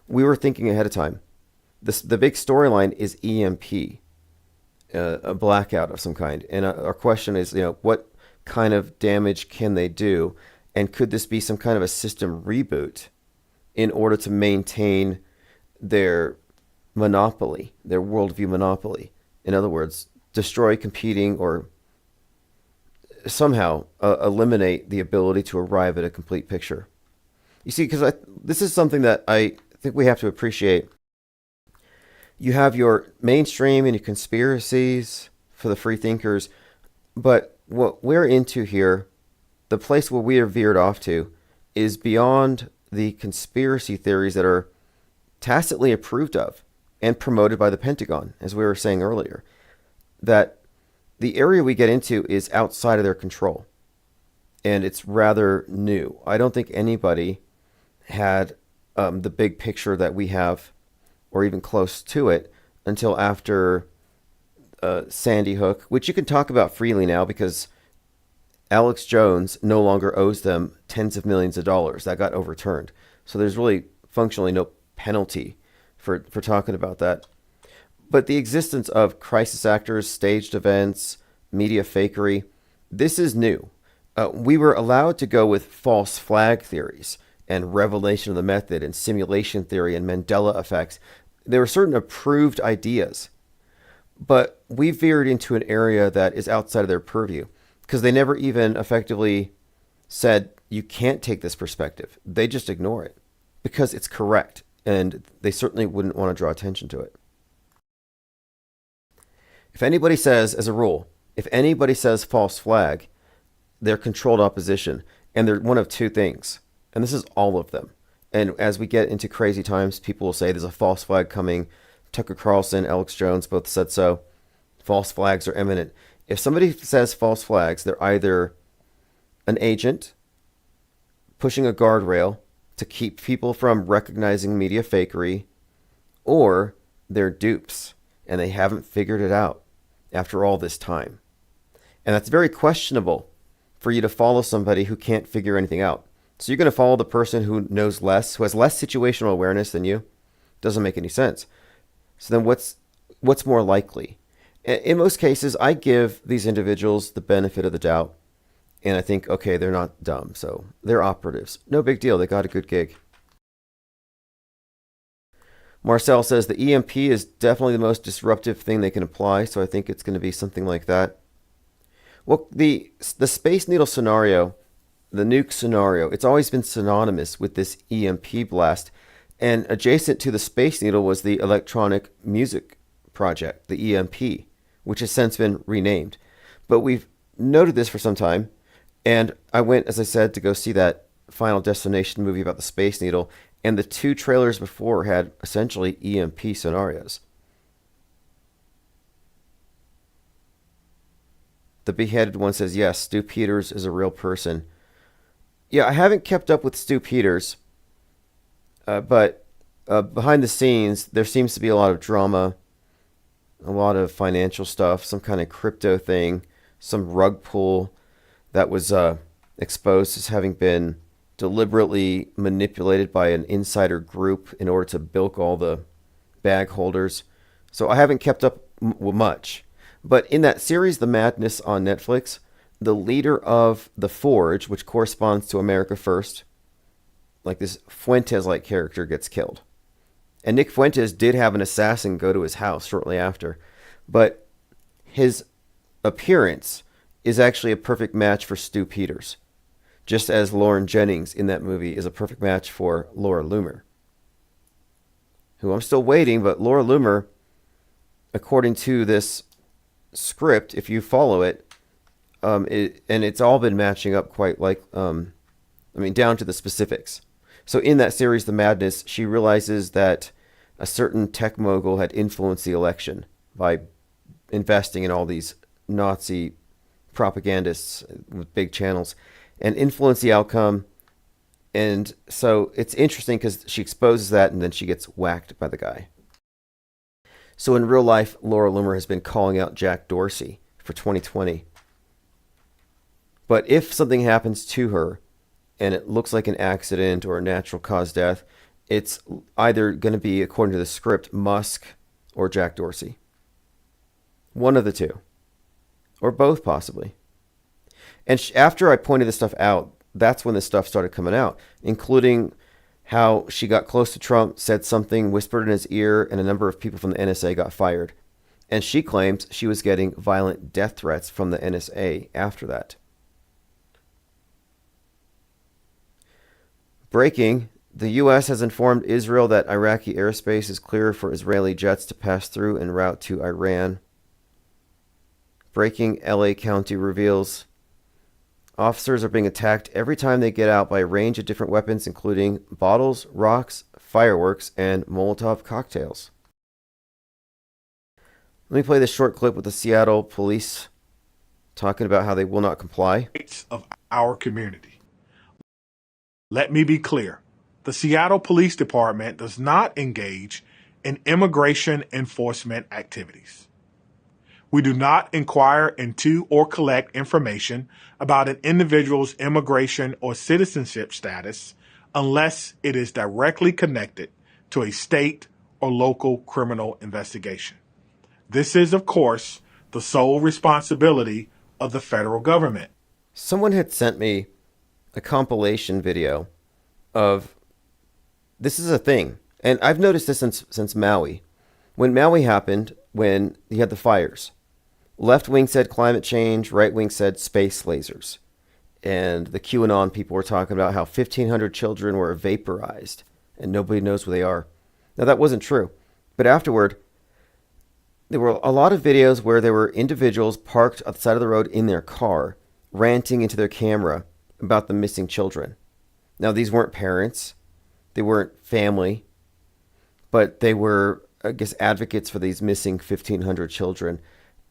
We were thinking ahead of time. The big storyline is EMP, a blackout of some kind. And our question is, what kind of damage can they do? And could this be some kind of a system reboot in order to maintain their monopoly, their worldview monopoly? In other words, destroy competing or somehow eliminate the ability to arrive at a complete picture. You see, because this is something that I think we have to appreciate. You have your mainstream and your conspiracies for the free thinkers, but what we're into here, the place where we are veered off to, is beyond the conspiracy theories that are tacitly approved of and promoted by the Pentagon, as we were saying earlier, that the area we get into is outside of their control, and it's rather new. I don't think anybody had the big picture that we have, or even close to it, until after Sandy Hook, which you can talk about freely now because Alex Jones no longer owes them tens of millions of dollars. That got overturned. So there's really functionally no penalty for talking about that. But the existence of crisis actors, staged events, media fakery, this is new. We were allowed to go with false flag theories and revelation of the method and simulation theory and Mandela effects. There were certain approved ideas, but we veered into an area that is outside of their purview because they never even effectively said, you can't take this perspective. They just ignore it because it's correct, and they certainly wouldn't want to draw attention to it. If anybody says, as a rule, if anybody says false flag, they're controlled opposition, and they're one of two things, and this is all of them. And as we get into crazy times, people will say there's a false flag coming. Tucker Carlson, Alex Jones both said so. False flags are imminent. If somebody says false flags, they're either an agent pushing a guardrail to keep people from recognizing media fakery, or they're dupes and they haven't figured it out after all this time. And that's very questionable for you to follow somebody who can't figure anything out. So you're going to follow the person who knows less, who has less situational awareness than you? Doesn't make any sense. So then what's more likely? In most cases, I give these individuals the benefit of the doubt. And I think, okay, they're not dumb, so they're operatives. No big deal. They got a good gig. Marcel says the EMP is definitely the most disruptive thing they can apply, so I think it's going to be something like that. Well, the Space Needle scenario, the nuke scenario, it's always been synonymous with this EMP blast. And adjacent to the Space Needle was the Electronic Music Project, the EMP, which has since been renamed. But we've noted this for some time. And I went, as I said, to go see that Final Destination movie about the Space Needle. And the two trailers before had essentially EMP scenarios. The beheaded one says, yes, Stu Peters is a real person. Yeah, I haven't kept up with Stu Peters. But behind the scenes, there seems to be a lot of drama, a lot of financial stuff, some kind of crypto thing, some rug pull that was exposed as having been deliberately manipulated by an insider group in order to bilk all the bag holders. So I haven't kept up much. But in that series, The Madness on Netflix, the leader of the Forge, which corresponds to America First, like this Fuentes-like character, gets killed. And Nick Fuentes did have an assassin go to his house shortly after. But his appearance is actually a perfect match for Stu Peters, just as Lauren Jennings in that movie is a perfect match for Laura Loomer, who I'm still waiting, but Laura Loomer, according to this script, if you follow it, and it's all been matching up quite like, down to the specifics. So in that series, The Madness, she realizes that a certain tech mogul had influenced the election by investing in all these Nazi propagandists with big channels and influence the outcome. And so it's interesting because she exposes that and then she gets whacked by the guy. So in real life, Laura Loomer has been calling out Jack Dorsey for 2020. But if something happens to her and it looks like an accident or a natural cause death, it's either going to be, according to the script, Musk or Jack Dorsey. One of the two. Or both, possibly. And after I pointed this stuff out, that's when this stuff started coming out, including how she got close to Trump, said something, whispered in his ear, and a number of people from the NSA got fired. And she claims she was getting violent death threats from the NSA after that. Breaking, the U.S. has informed Israel that Iraqi airspace is clear for Israeli jets to pass through en route to Iran. Breaking, LA County reveals officers are being attacked every time they get out by a range of different weapons, including bottles, rocks, fireworks, and Molotov cocktails. Let me play this short clip with the Seattle police talking about how they will not comply.
Of our community. Let me be clear. The Seattle Police Department does not engage in immigration enforcement activities. We do not inquire into or collect information about an individual's immigration or citizenship status unless it is directly connected to a state or local criminal investigation. This is, of course, the sole responsibility of the federal government.
Someone had sent me a compilation video of this is a thing. And I've noticed this since Maui. When Maui happened, when you had the fires, left wing said climate change, right wing said space lasers. And the QAnon people were talking about how 1,500 children were vaporized and nobody knows where they are. Now, that wasn't true. But afterward, there were a lot of videos where there were individuals parked at the side of the road in their car, ranting into their camera about the missing children. Now, these weren't parents. They weren't family. But they were, I guess, advocates for these missing 1,500 children.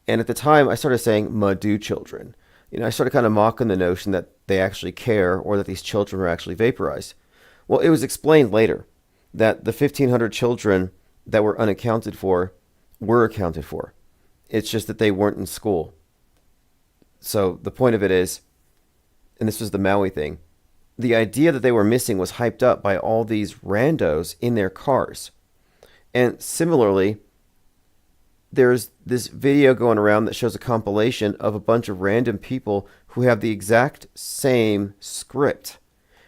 And at the time, I started saying, Madu children. I started kind of mocking the notion that they actually care or that these children were actually vaporized. Well, it was explained later that the 1,500 children that were unaccounted for were accounted for. It's just that they weren't in school. So the point of it is, and this was the Maui thing, the idea that they were missing was hyped up by all these randos in their cars. And similarly, there's this video going around that shows a compilation of a bunch of random people who have the exact same script,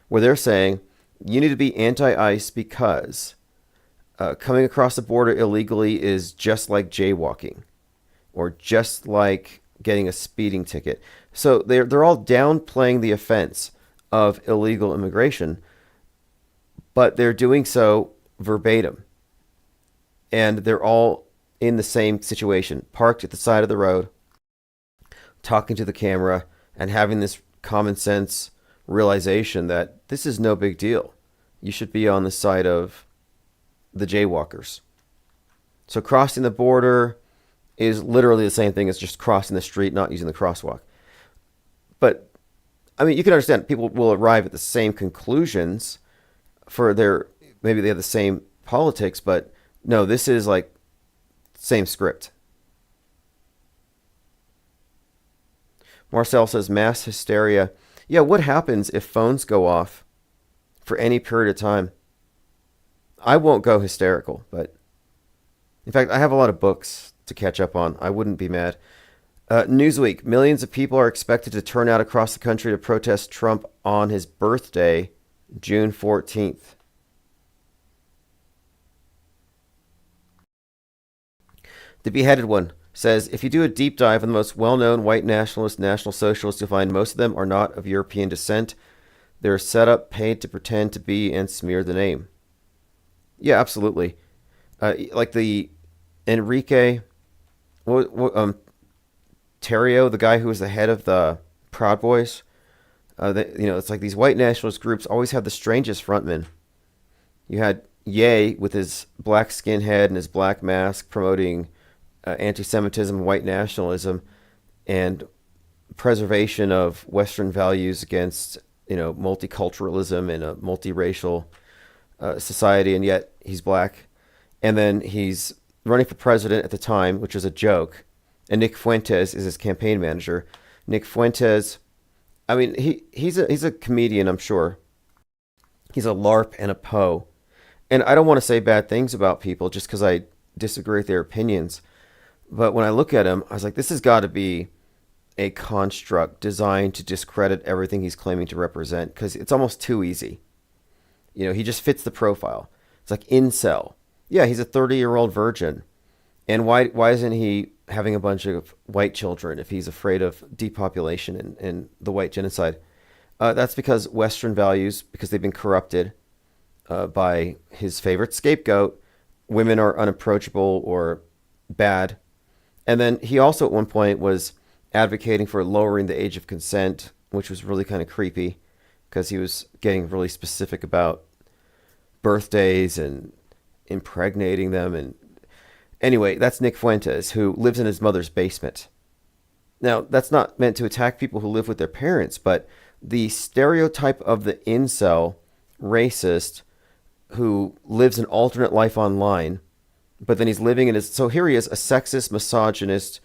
where they're saying, you need to be anti-ICE because coming across the border illegally is just like jaywalking or just like getting a speeding ticket. So they're all downplaying the offense of illegal immigration, but they're doing so verbatim. And they're all in the same situation, parked at the side of the road, talking to the camera and having this common sense realization that this is no big deal. You should be on the side of the jaywalkers. So crossing the border is literally the same thing as just crossing the street, not using the crosswalk. But, I mean, you can understand people will arrive at the same conclusions for maybe they have the same politics, but no, this is like same script. Marcel says mass hysteria. Yeah, what happens if phones go off for any period of time? I won't go hysterical, but in fact, I have a lot of books to catch up on. I wouldn't be mad. Newsweek, millions of people are expected to turn out across the country to protest Trump on his birthday, June 14th. The Beheaded One says, if you do a deep dive on the most well-known white nationalists, National Socialists, you'll find most of them are not of European descent. They're set up, paid to pretend to be, and smear the name. Yeah, absolutely. Like the Enrique Terrio, the guy who was the head of the Proud Boys. It's like these white nationalist groups always have the strangest frontmen. You had Ye with his black skinhead and his black mask promoting anti-Semitism, white nationalism, and preservation of Western values against, multiculturalism and a multiracial society, and yet he's black. And then he's running for president at the time, which is a joke. And Nick Fuentes is his campaign manager. Nick Fuentes, I mean, he's a comedian, I'm sure. He's a LARP and a Poe. And I don't want to say bad things about people just because I disagree with their opinions. But when I look at him, I was like, this has got to be a construct designed to discredit everything he's claiming to represent, because it's almost too easy. He just fits the profile. It's like incel. Yeah, he's a 30-year-old virgin. And why isn't he having a bunch of white children if he's afraid of depopulation and the white genocide? That's because Western values, because they've been corrupted by his favorite scapegoat, women are unapproachable or bad. And then he also at one point was advocating for lowering the age of consent, which was really kind of creepy because he was getting really specific about birthdays and impregnating them. And anyway, that's Nick Fuentes, who lives in his mother's basement. Now, that's not meant to attack people who live with their parents, but the stereotype of the incel racist who lives an alternate life online but then he's living in his. So here he is, a sexist, misogynist.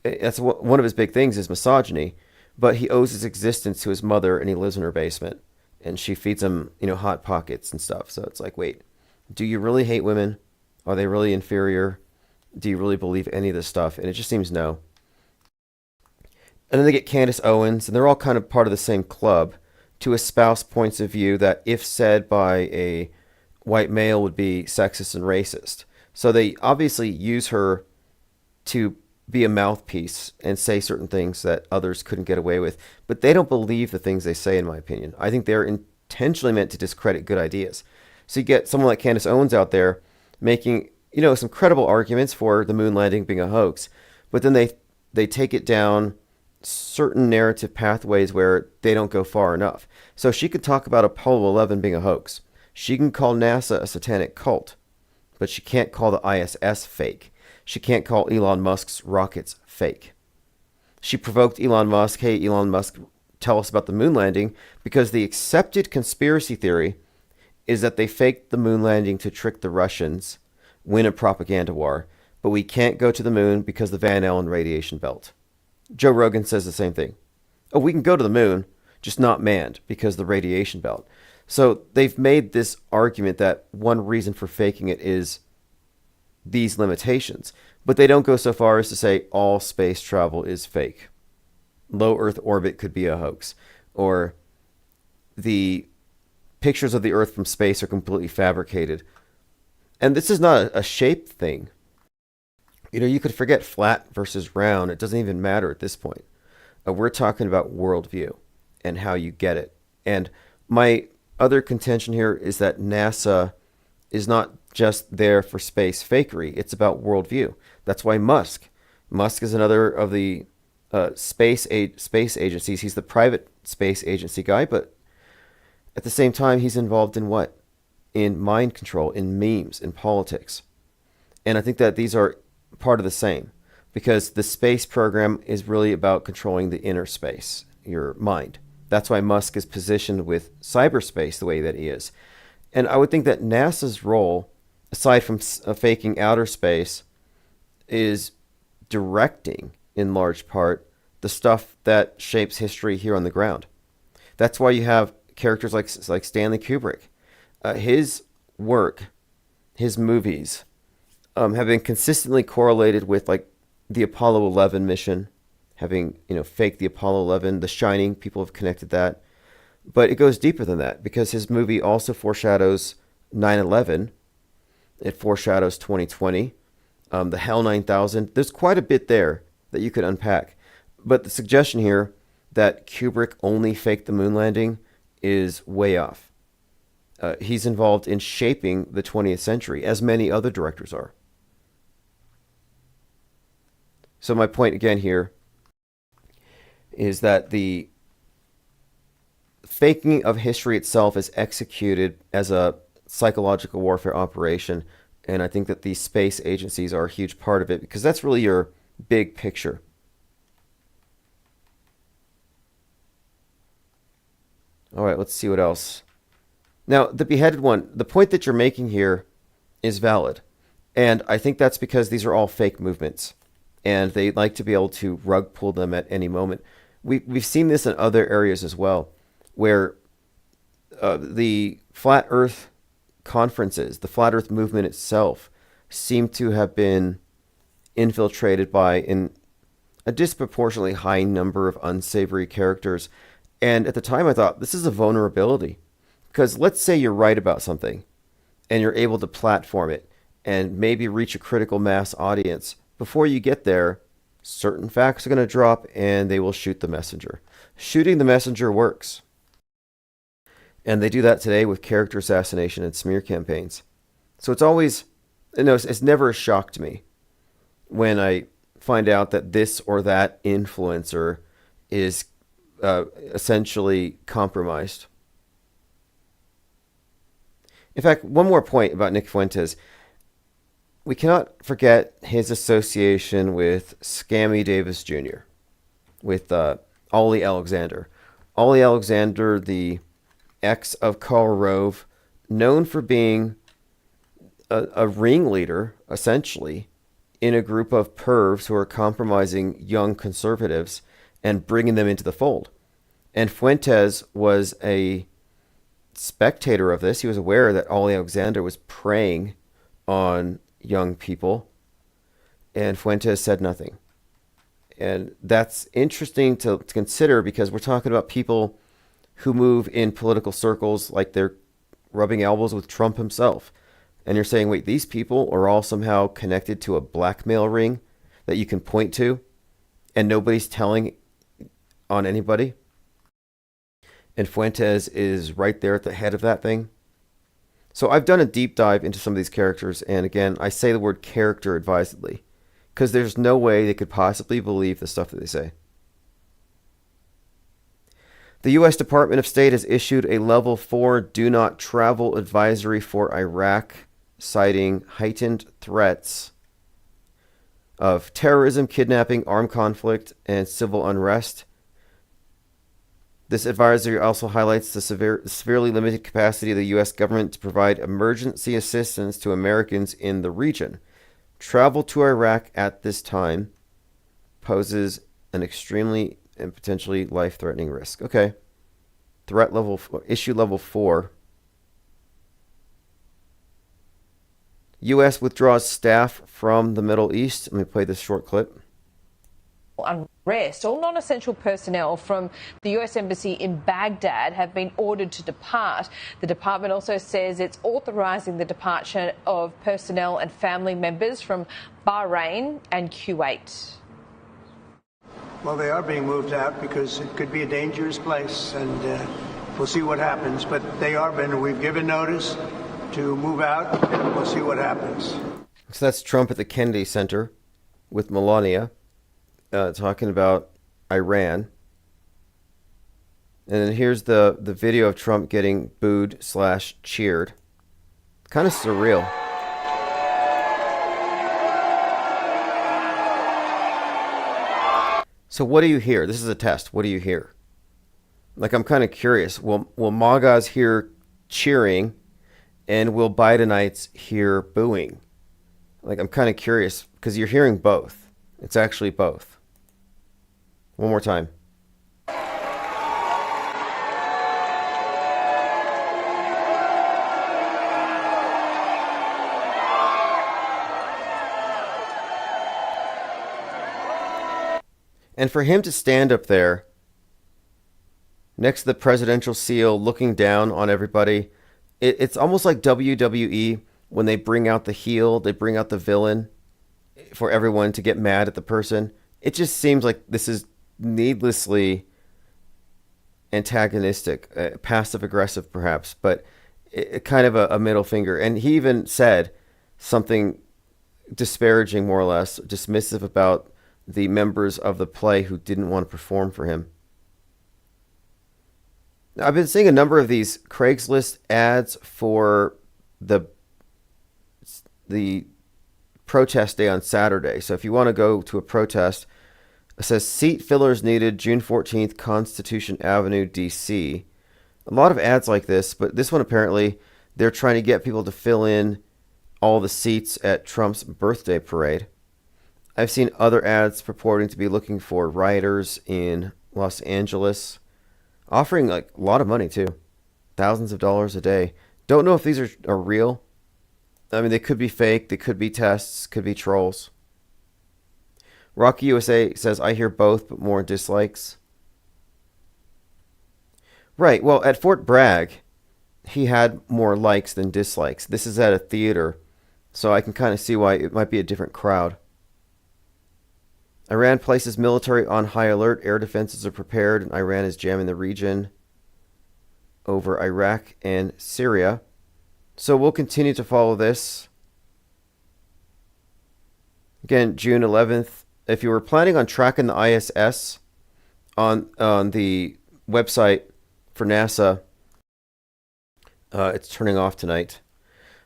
That's one of his big things is misogyny, but he owes his existence to his mother, and he lives in her basement, and she feeds him, hot pockets and stuff. So it's like, wait, do you really hate women? Are they really inferior? Do you really believe any of this stuff? And it just seems no. And then they get Candace Owens, and they're all kind of part of the same club to espouse points of view that, if said by a white male, would be sexist and racist. So they obviously use her to be a mouthpiece and say certain things that others couldn't get away with. But they don't believe the things they say, in my opinion. I think they're intentionally meant to discredit good ideas. So you get someone like Candace Owens out there making, some credible arguments for the moon landing being a hoax. But then they take it down certain narrative pathways where they don't go far enough. So she could talk about Apollo 11 being a hoax. She can call NASA a satanic cult, but she can't call the ISS fake. She can't call Elon Musk's rockets fake. She provoked Elon Musk, hey, Elon Musk, tell us about the moon landing, because the accepted conspiracy theory is that they faked the moon landing to trick the Russians, win a propaganda war, but we can't go to the moon because the Van Allen radiation belt. Joe Rogan says the same thing. Oh, we can go to the moon, just not manned because the radiation belt. So they've made this argument that one reason for faking it is these limitations, but they don't go so far as to say all space travel is fake. Low Earth orbit could be a hoax, or the pictures of the Earth from space are completely fabricated. And this is not a shape thing. You could forget flat versus round. It doesn't even matter at this point. We're talking about worldview and how you get it. And my other contention here is that NASA is not just there for space fakery. It's about worldview. That's why Musk is another of the space agencies. He's the private space agency guy, but at the same time, he's involved in what? In mind control, in memes, in politics. And I think that these are part of the same, because the space program is really about controlling the inner space, your mind. That's why Musk is positioned with cyberspace the way that he is. And I would think that NASA's role, aside from faking outer space, is directing, in large part, the stuff that shapes history here on the ground. That's why you have characters like Stanley Kubrick. His work, his movies, have been consistently correlated with like the Apollo 11 mission, having faked the Apollo 11, The Shining. People have connected that, but it goes deeper than that, because his movie also foreshadows 9/11. It foreshadows 2020, the Hell 9000. There's quite a bit there that you could unpack, but the suggestion here that Kubrick only faked the moon landing is way off. He's involved in shaping the 20th century, as many other directors are. So my point again here is that the faking of history itself is executed as a psychological warfare operation, and I think that these space agencies are a huge part of it, because that's really your big picture. All right, let's see what else. Now, the beheaded one, the point that you're making here is valid. And I think that's because these are all fake movements, and they like to be able to rug pull them at any moment. We've seen this in other areas as well, where the flat earth conferences, the flat earth movement itself, seem to have been infiltrated by a disproportionately high number of unsavory characters. And at the time I thought, this is a vulnerability. Because let's say you're right about something and you're able to platform it and maybe reach a critical mass audience. Before you get there, certain facts are going to drop and they will shoot the messenger. Shooting the messenger works. And they do that today with character assassination and smear campaigns. So it's always, it's never a shock to me when I find out that this or that influencer is essentially compromised. In fact, one more point about Nick Fuentes. We cannot forget his association with Scammy Davis Jr., with Ollie Alexander. Ollie Alexander, the ex of Karl Rove, known for being a ringleader, essentially, in a group of pervs who are compromising young conservatives and bringing them into the fold. And Fuentes was a spectator of this. He was aware that Ollie Alexander was preying on young people, and Fuentes said nothing. And that's interesting to consider, because we're talking about people who move in political circles like they're rubbing elbows with Trump himself. And you're saying, wait, these people are all somehow connected to a blackmail ring that you can point to, and nobody's telling on anybody? And Fuentes is right there at the head of that thing. So I've done a deep dive into some of these characters, and again, I say the word character advisedly, because there's no way they could possibly believe the stuff that they say. The U.S. Department of State has issued a level 4 do not travel advisory for Iraq, citing heightened threats of terrorism, kidnapping, armed conflict, and civil unrest. This advisory also highlights the severely limited capacity of the U.S. government to provide emergency assistance to Americans in the region. Travel to Iraq at this time poses an extremely and potentially life-threatening risk. Okay. Threat level, issue level 4. U.S. withdraws staff from the Middle East. Let me play this short clip.
Unrest. All non-essential personnel from the US Embassy in Baghdad have been ordered to depart. The department also says it's authorising the departure of personnel and family members from Bahrain and Kuwait.
Well, they are being moved out because it could be a dangerous place, and we'll see what happens. But we've given notice to move out, and we'll see what happens.
So that's Trump at the Kennedy Center with Melania. Talking about Iran. And then here's the video of Trump getting booed/cheered. Kind of surreal. So what do you hear? This is a test. What do you hear? Like, I'm kind of curious. Will MAGAs hear cheering, and will Bidenites hear booing? Like, I'm kind of curious, because you're hearing both. It's actually both. One more time. And for him to stand up there next to the presidential seal, looking down on everybody, it's almost like WWE when they bring out the heel, they bring out the villain for everyone to get mad at the person. It just seems like this is needlessly antagonistic, passive-aggressive perhaps, but kind of a middle finger. And he even said something disparaging, more or less, dismissive about the members of the play who didn't want to perform for him. Now, I've been seeing a number of these Craigslist ads for the protest day on Saturday. So if you want to go to a protest, it says seat fillers needed June 14th, Constitution Avenue, D.C. A lot of ads like this, but this one apparently they're trying to get people to fill in all the seats at Trump's birthday parade. I've seen other ads purporting to be looking for rioters in Los Angeles, offering like a lot of money too, thousands of dollars a day. Don't know if these are real. I mean, they could be fake, they could be tests, could be trolls. Rocky USA says, I hear both, but more dislikes. Right, well, at Fort Bragg, he had more likes than dislikes. This is at a theater, so I can kind of see why it might be a different crowd. Iran places military on high alert. Air defenses are prepared, and Iran is jamming the region over Iraq and Syria. So we'll continue to follow this. Again, June 11th. If you were planning on tracking the ISS on the website for NASA, it's turning off tonight.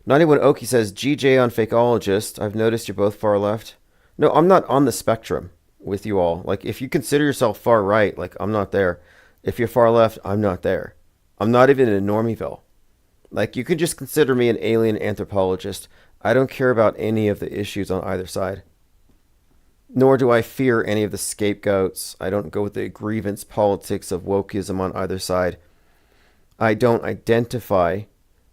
91 Oki says, GJ on Fakeologist. I've noticed you're both far left. No, I'm not on the spectrum with you all. Like, if you consider yourself far right, like, I'm not there. If you're far left, I'm not there. I'm not even in Normieville. Like, you can just consider me an alien anthropologist. I don't care about any of the issues on either side. Nor do I fear any of the scapegoats. I don't go with the grievance politics of wokeism on either side. I don't identify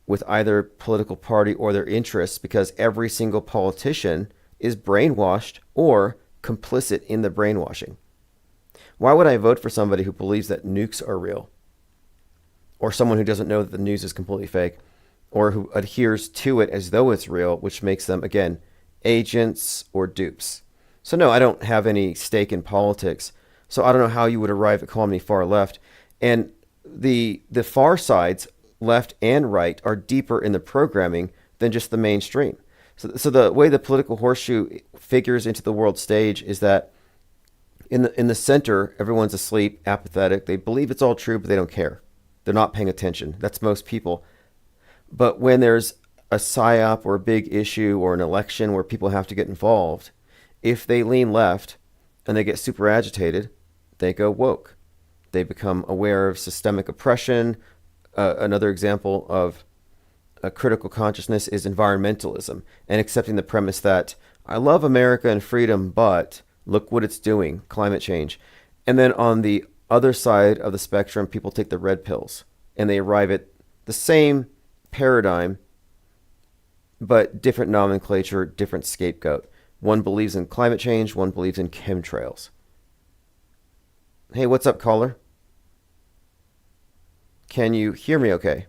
with either political party or their interests because every single politician is brainwashed or complicit in the brainwashing. Why would I vote for somebody who believes that nukes are real? Or someone who doesn't know that the news is completely fake? Or who adheres to it as though it's real, which makes them, again, agents or dupes. So no, I don't have any stake in politics. So I don't know how you would arrive at calling me far left. And the far sides, left and right, are deeper in the programming than just the mainstream. So the way the political horseshoe figures into the world stage is that in the center, everyone's asleep, apathetic. They believe it's all true, but they don't care. They're not paying attention. That's most people. But when there's a psyop or a big issue or an election where people have to get involved, if they lean left and they get super agitated, they go woke. They become aware of systemic oppression. Another example of a critical consciousness is environmentalism and accepting the premise that I love America and freedom, but look what it's doing, climate change. And then on the other side of the spectrum, people take the red pills and they arrive at the same paradigm, but different nomenclature, different scapegoat. One believes in climate change, one believes in chemtrails. Hey, what's up, caller? Can you hear me okay?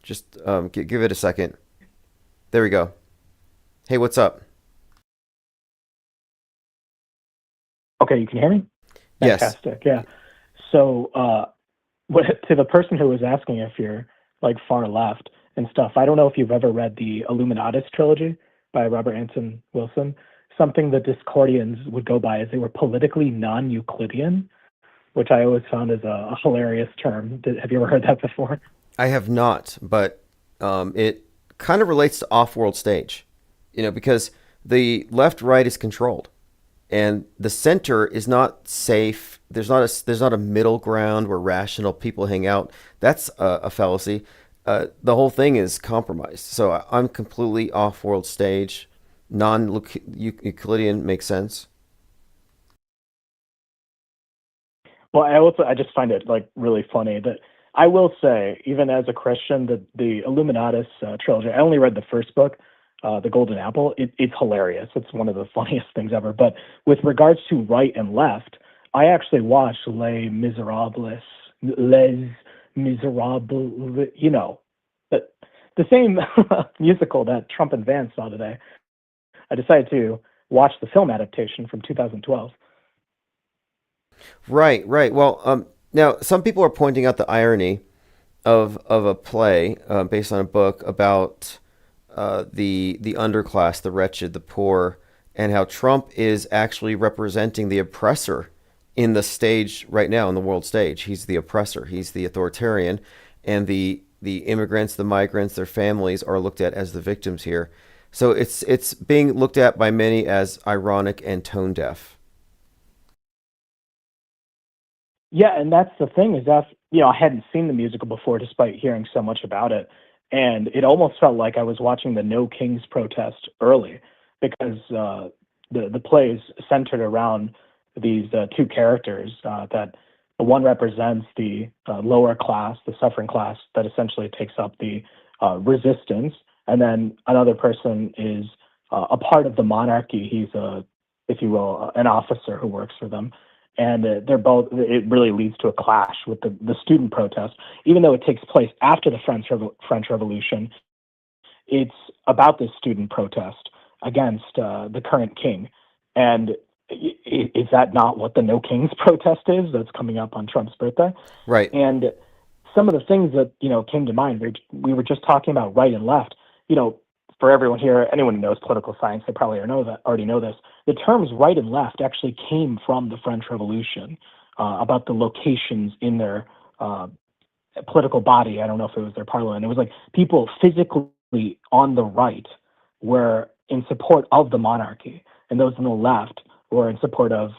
Just give it a second. There we go. Hey, what's up?
Okay, you can hear me?
Yes.
Fantastic, yeah. So to the person who was asking if you're like far left and stuff, I don't know if you've ever read the Illuminatus trilogy by Robert Anton Wilson. Something the Discordians would go by is they were politically non-Euclidean, which I always found as a hilarious term. Have you ever heard that before?
I have not, but it kind of relates to off-world stage, because the left-right is controlled, and the center is not safe. There's not a middle ground where rational people hang out. That's a fallacy. The whole thing is compromised. So I'm completely off-world stage. Non-Euclidean makes sense.
Well, I just find it like really funny that I will say, even as a Christian, that the Illuminatus trilogy, I only read the first book, The Golden Apple. It's hilarious. It's one of the funniest things ever. But with regards to right and left, I actually watched Les Miserables, the same musical that Trump and Vance saw today. I decided to watch the film adaptation from 2012.
Right. Well, now some people are pointing out the irony of a play based on a book about the underclass, the wretched, the poor, and how Trump is actually representing the oppressor in the stage right now, in the world stage. He's the oppressor. He's the authoritarian, and the immigrants, the migrants, their families are looked at as the victims here. So it's being looked at by many as ironic and tone deaf.
Yeah, and that's the thing is that, I hadn't seen the musical before despite hearing so much about it. And it almost felt like I was watching the No Kings protest early because the play is centered around these two characters that one represents the lower class, the suffering class that essentially takes up the resistance. And then another person is a part of the monarchy. He's if you will, an officer who works for them. And it really leads to a clash with the student protest. Even though it takes place after the French Revolution, it's about this student protest against the current king. And is that not what the No Kings protest is that's coming up on Trump's birthday?
Right.
And some of the things that, came to mind, we were just talking about right and left. For everyone here, anyone who knows political science, they probably already know this. The terms right and left actually came from the French Revolution about the locations in their political body. I don't know if it was their parliament. It was like people physically on the right were in support of the monarchy, and those on the left were in support of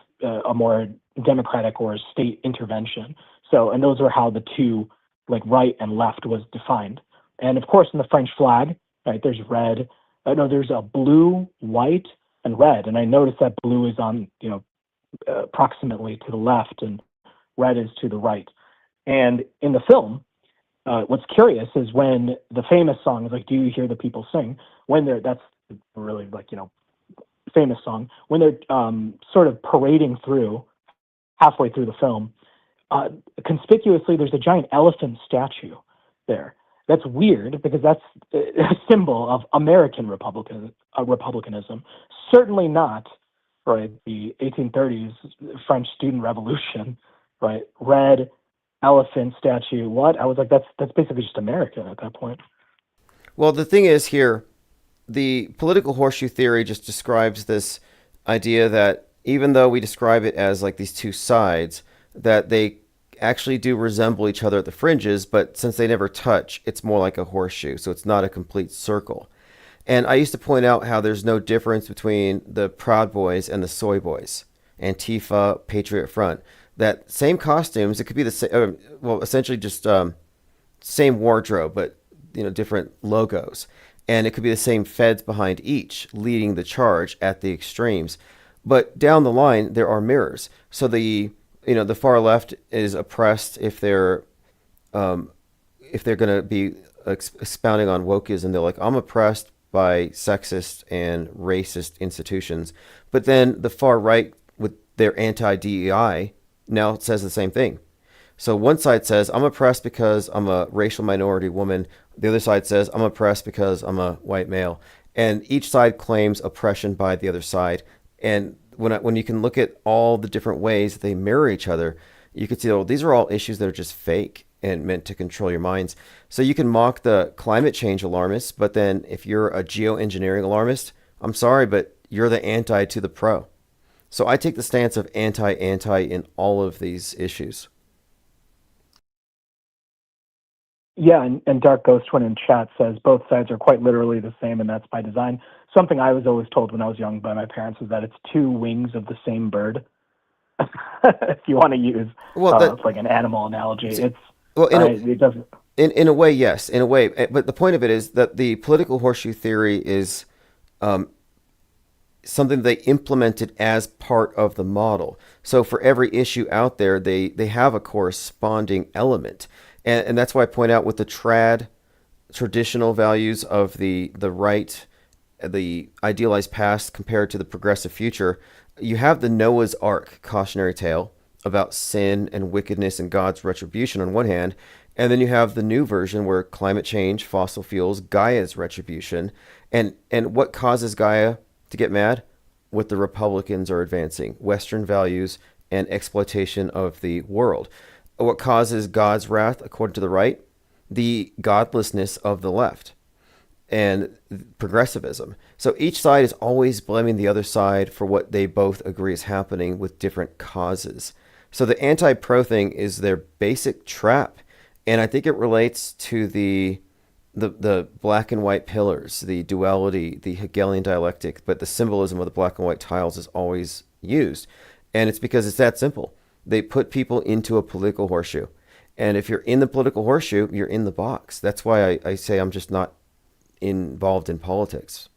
a more democratic or state intervention. So, and those were how the two, like right and left, was defined. And of course, in the French flag, right? There's red. No, there's a blue, white, and red. And I noticed that blue is on, approximately to the left, and red is to the right. And in the film, what's curious is when the famous song is like, "Do you hear the people sing?" When that's really famous song. When they're sort of parading through halfway through the film, conspicuously there's a giant elephant statue there. That's weird because that's a symbol of American republicanism. Certainly not, right, the 1830s French student revolution, right? Red elephant statue. What? I was like, that's basically just America at that point.
Well, the thing is here, the political horseshoe theory just describes this idea that even though we describe it as like these two sides, that they actually do resemble each other at the fringes, but since they never touch, it's more like a horseshoe, so it's not a complete circle. And I used to point out how there's no difference between the Proud Boys and the Soy Boys, Antifa, Patriot Front. That same costumes, it could be the same, well, essentially just same wardrobe, but different logos. And it could be the same feds behind each, leading the charge at the extremes. But down the line, there are mirrors. So the far left is oppressed if they're going to be expounding on wokeism. They're like, I'm oppressed by sexist and racist institutions. But then the far right, with their anti-DEI, now says the same thing. So one side says, I'm oppressed because I'm a racial minority woman. The other side says, I'm oppressed because I'm a white male. And each side claims oppression by the other side. And when you can look at all the different ways that they mirror each other, you can see, these are all issues that are just fake and meant to control your minds. So you can mock the climate change alarmists, but then if you're a geoengineering alarmist, I'm sorry, but you're the anti to the pro. So I take the stance of anti in all of these issues.
Yeah, and Dark Ghost Twin in chat says both sides are quite literally the same, and that's by design. Something I was always told when I was young by my parents was that it's two wings of the same bird. If you want to use it's like an animal analogy, it doesn't.
In a way, yes, in a way. But the point of it is that the political horseshoe theory is something they implemented as part of the model. So for every issue out there, they have a corresponding element. And that's why I point out with the traditional values of the right, the idealized past compared to the progressive future, you have the Noah's Ark cautionary tale about sin and wickedness and God's retribution on one hand, and then you have the new version where climate change, fossil fuels, Gaia's retribution, and what causes Gaia to get mad? What the Republicans are advancing, Western values and exploitation of the world. What causes God's wrath, according to the right? The godlessness of the left and progressivism. So each side is always blaming the other side for what they both agree is happening with different causes. So the anti-pro thing is their basic trap. And I think it relates to the black and white pillars, the duality, the Hegelian dialectic, but the symbolism of the black and white tiles is always used. And it's because it's that simple. They put people into a political horseshoe. And if you're in the political horseshoe, you're in the box. That's why I say I'm just not involved in politics.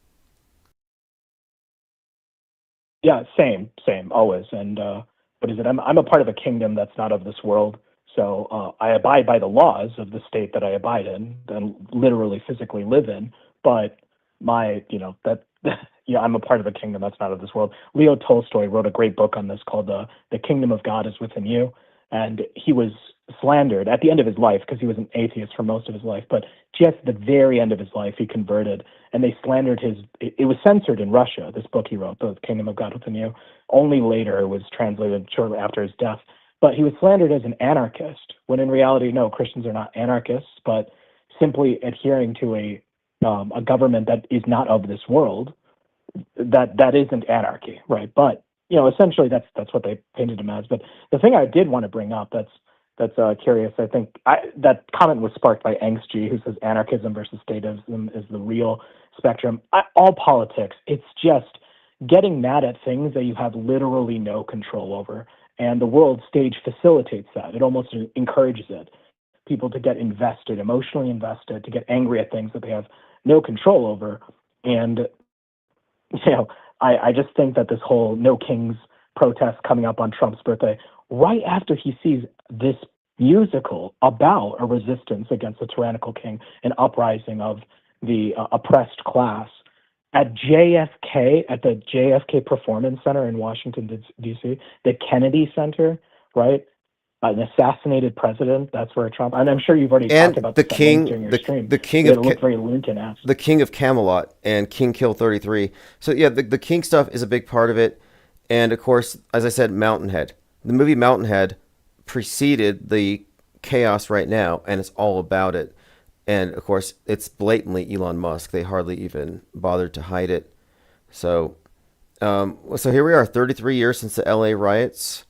Yeah, same, always. And what is it? I'm a part of a kingdom that's not of this world. So I abide by the laws of the state that I abide in and literally physically live in. But I'm a part of a kingdom that's not of this world. Leo Tolstoy wrote a great book on this called The Kingdom of God is Within You. And he was slandered at the end of his life because he was an atheist for most of his life. But just at the very end of his life, he converted, and they slandered it was censored in Russia, this book he wrote, The Kingdom of God Within You. Only later it was translated shortly after his death. But he was slandered as an anarchist, when in reality, no, Christians are not anarchists, but simply adhering to a government that is not of this world. That isn't anarchy, right? But essentially that's what they painted him as. But the thing I did want to bring up that's curious, I think that comment was sparked by Angsty, who says anarchism versus statism is the real spectrum. All politics, it's just getting mad at things that you have literally no control over. And the world stage facilitates that. It almost encourages it. People to get invested, emotionally invested, to get angry at things that they have no control over. And I just think that this whole No Kings protest coming up on Trump's birthday, right after he sees this musical about a resistance against a tyrannical king, an uprising of the oppressed class, at JFK, at the JFK Performance Center in Washington, D.C., the Kennedy Center, right? An assassinated president. That's where Trump. And I'm sure you've already talked
And
about this at length during your stream.
the king
It
of
looked very Lincoln-esque.
the King of Camelot and King Kill 33. So yeah, the King stuff is a big part of it. And of course, as I said, Mountainhead. The movie Mountainhead preceded the chaos right now, and it's all about it. And of course, it's blatantly Elon Musk. They hardly even bothered to hide it. So, so here we are, 33 years since the LA riots,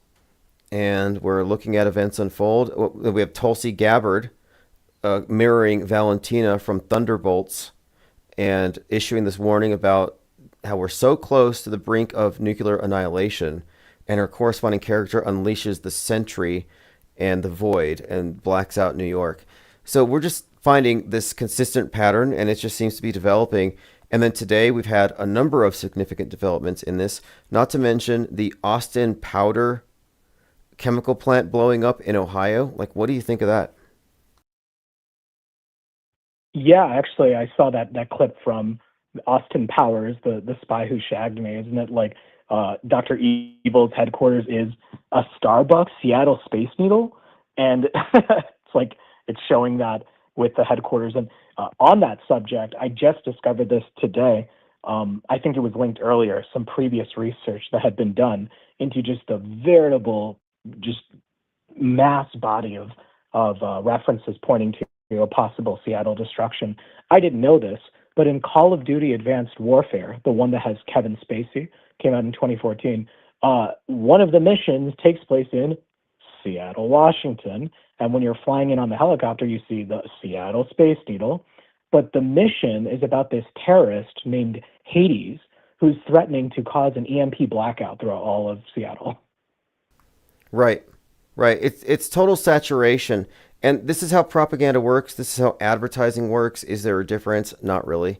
and we're looking at events unfold. We have Tulsi Gabbard mirroring Valentina from Thunderbolts and issuing this warning about how we're so close to the brink of nuclear annihilation, and her corresponding character unleashes the Sentry and the Void and blacks out New York. So we're just finding this consistent pattern, and it just seems to be developing. And then today we've had a number of significant developments in this, not to mention the Austin powder chemical plant blowing up in Ohio. Like, what do you think of that?
Yeah, actually, I saw that clip from Austin Powers, the spy who shagged me. Isn't it like Dr. Evil's headquarters is a Starbucks Seattle Space Needle? And it's like it's showing that with the headquarters. And on that subject, I just discovered this today. I think it was linked earlier, some previous research that had been done into just a veritable, just mass body of references pointing to a possible Seattle destruction. I didn't know this, but in Call of Duty Advanced Warfare, the one that has Kevin Spacey, came out in 2014, one of the missions takes place in Seattle, Washington. And when you're flying in on the helicopter, you see the Seattle Space Needle. But the mission is about this terrorist named Hades, who's threatening to cause an EMP blackout throughout all of Seattle.
Right. It's total saturation. And this is how propaganda works. This is how advertising works. Is there a difference? Not really.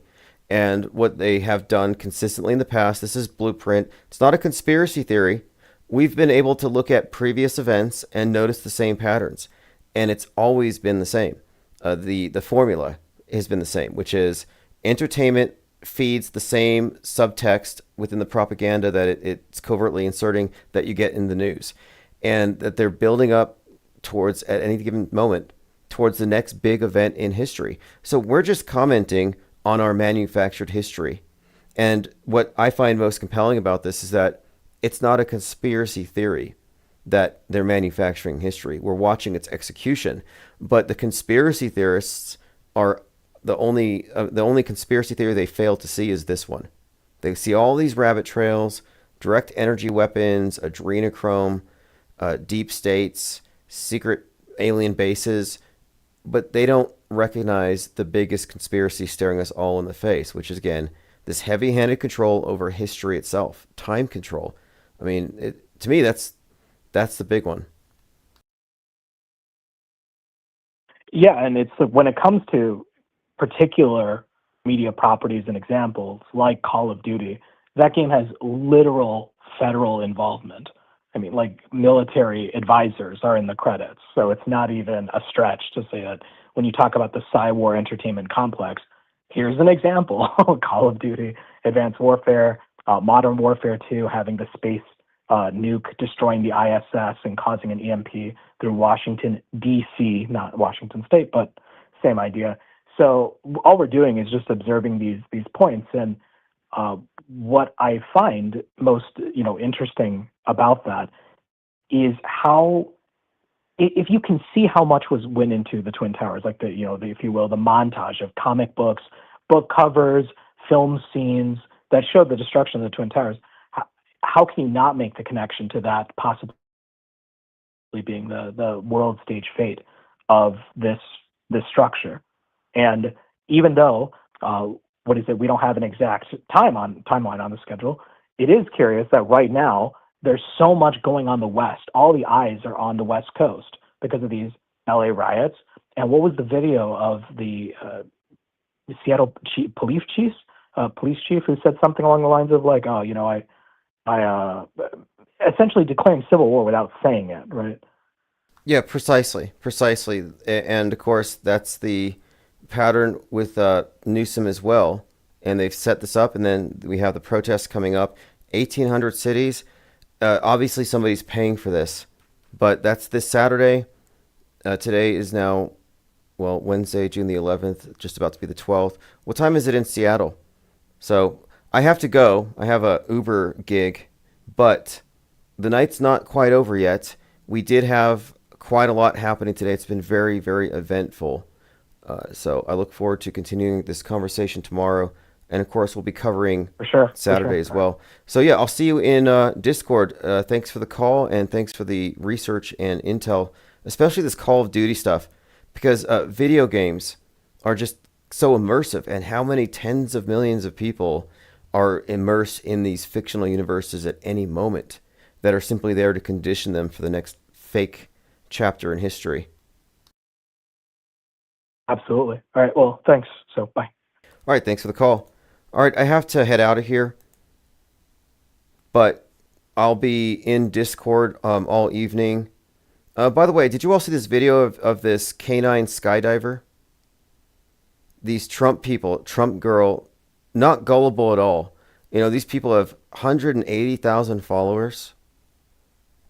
And what they have done consistently in the past, this is blueprint. It's not a conspiracy theory. We've been able to look at previous events and notice the same patterns. And it's always been the same. The formula has been the same, which is entertainment feeds the same subtext within the propaganda that it's covertly inserting that you get in the news. And that they're building up towards, at any given moment, towards the next big event in history. So we're just commenting on our manufactured history. And what I find most compelling about this is that it's not a conspiracy theory that they're manufacturing history. We're watching its execution. But the conspiracy theorists are the only conspiracy theory they fail to see is this one. They see all these rabbit trails, direct energy weapons, adrenochrome, deep states, secret alien bases, but they don't recognize the biggest conspiracy staring us all in the face, which is, again, this heavy-handed control over history itself, time control. I mean, to me, that's the big one.
Yeah, and it's when it comes to particular media properties and examples like Call of Duty, that game has literal federal involvement. I mean, like military advisors are in the credits. So it's not even a stretch to say that when you talk about the Psy-War entertainment complex, here's an example. Call of Duty, Advanced Warfare, Modern Warfare 2, having the space nuke destroying the ISS and causing an EMP through Washington, D.C., not Washington State, but same idea. So all we're doing is just observing these points. And what I find most interesting about that is how, if you can see how much went into the Twin Towers, like the if you will, the montage of comic books, book covers, film scenes that showed the destruction of the Twin Towers, how can you not make the connection to that possibly being the world stage fate of this structure? And even though we don't have an exact timeline on the schedule, it is curious that right now there's so much going on the West. All the eyes are on the West Coast because of these LA riots. And what was the video of the Seattle police chief who said something along the lines of like, oh, I essentially declaring civil war without saying it, right?
Yeah, precisely. And of course, that's the pattern with Newsom as well. And they've set this up, and then we have the protests coming up. 1,800 cities. Obviously, somebody's paying for this, but that's this Saturday. Today is now, well, Wednesday, June the 11th, just about to be the 12th. What time is it in Seattle? So I have to go. I have a Uber gig, but the night's not quite over yet. We did have quite a lot happening today. It's been very, very eventful. So I look forward to continuing this conversation tomorrow. And of course, we'll be covering Saturday as well. So yeah, I'll see you in Discord. Thanks for the call, and thanks for the research and intel, especially this Call of Duty stuff, because video games are just so immersive, and how many tens of millions of people are immersed in these fictional universes at any moment that are simply there to condition them for the next fake chapter in history.
Absolutely. All right. Well, thanks. So bye.
All right. Thanks for the call. All right. I have to head out of here, but I'll be in Discord all evening. By the way, did you all see this video of this canine skydiver? These Trump people, Trump girl, not gullible at all. These people have 180,000 followers.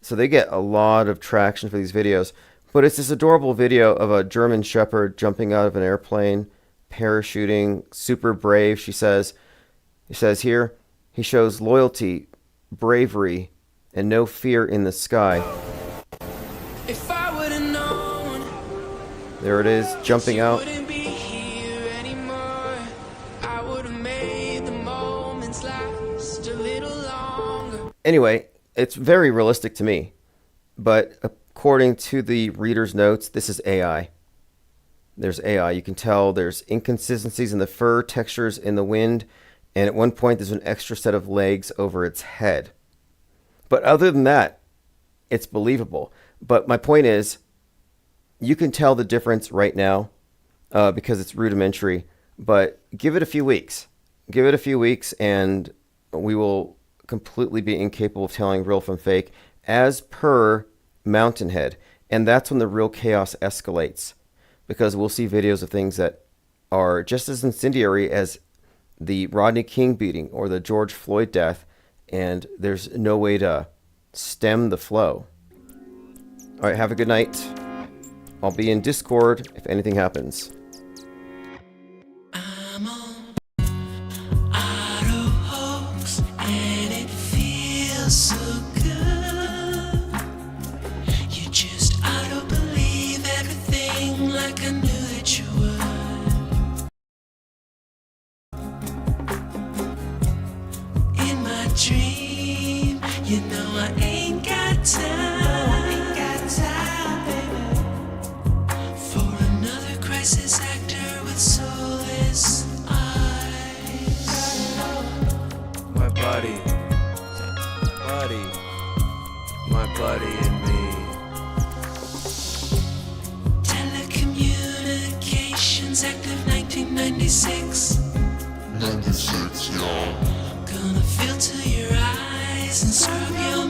So they get a lot of traction for these videos. But it's this adorable video of a German Shepherd jumping out of an airplane, parachuting, super brave, she says. It says here, he shows loyalty, bravery, and no fear in the sky.
If I would've known,
there it is, jumping out.
wouldn't be here anymore. I would've made the moments last a little longer.
Anyway, it's very realistic to me, but according to the reader's notes, this is AI. There's AI. You can tell there's inconsistencies in the fur, textures in the wind, and at one point there's an extra set of legs over its head. But other than that, it's believable. But my point is, you can tell the difference right now because it's rudimentary, but give it a few weeks. Give it a few weeks and we will completely be incapable of telling real from fake as per Mountainhead. And that's when the real chaos escalates, because we'll see videos of things that are just as incendiary as the Rodney King beating or the George Floyd death, and there's no way to stem the flow. All right, have a good night. I'll be in Discord if anything happens.
I'm on auto hoax and it feels so good. You just auto believe everything like I knew that you would. In my dream, you know I ain't got time. Crisis actor with soulless eyes.
My buddy and me.
Telecommunications Act of 1996.
96, y'all.
Gonna filter your eyes and scrub your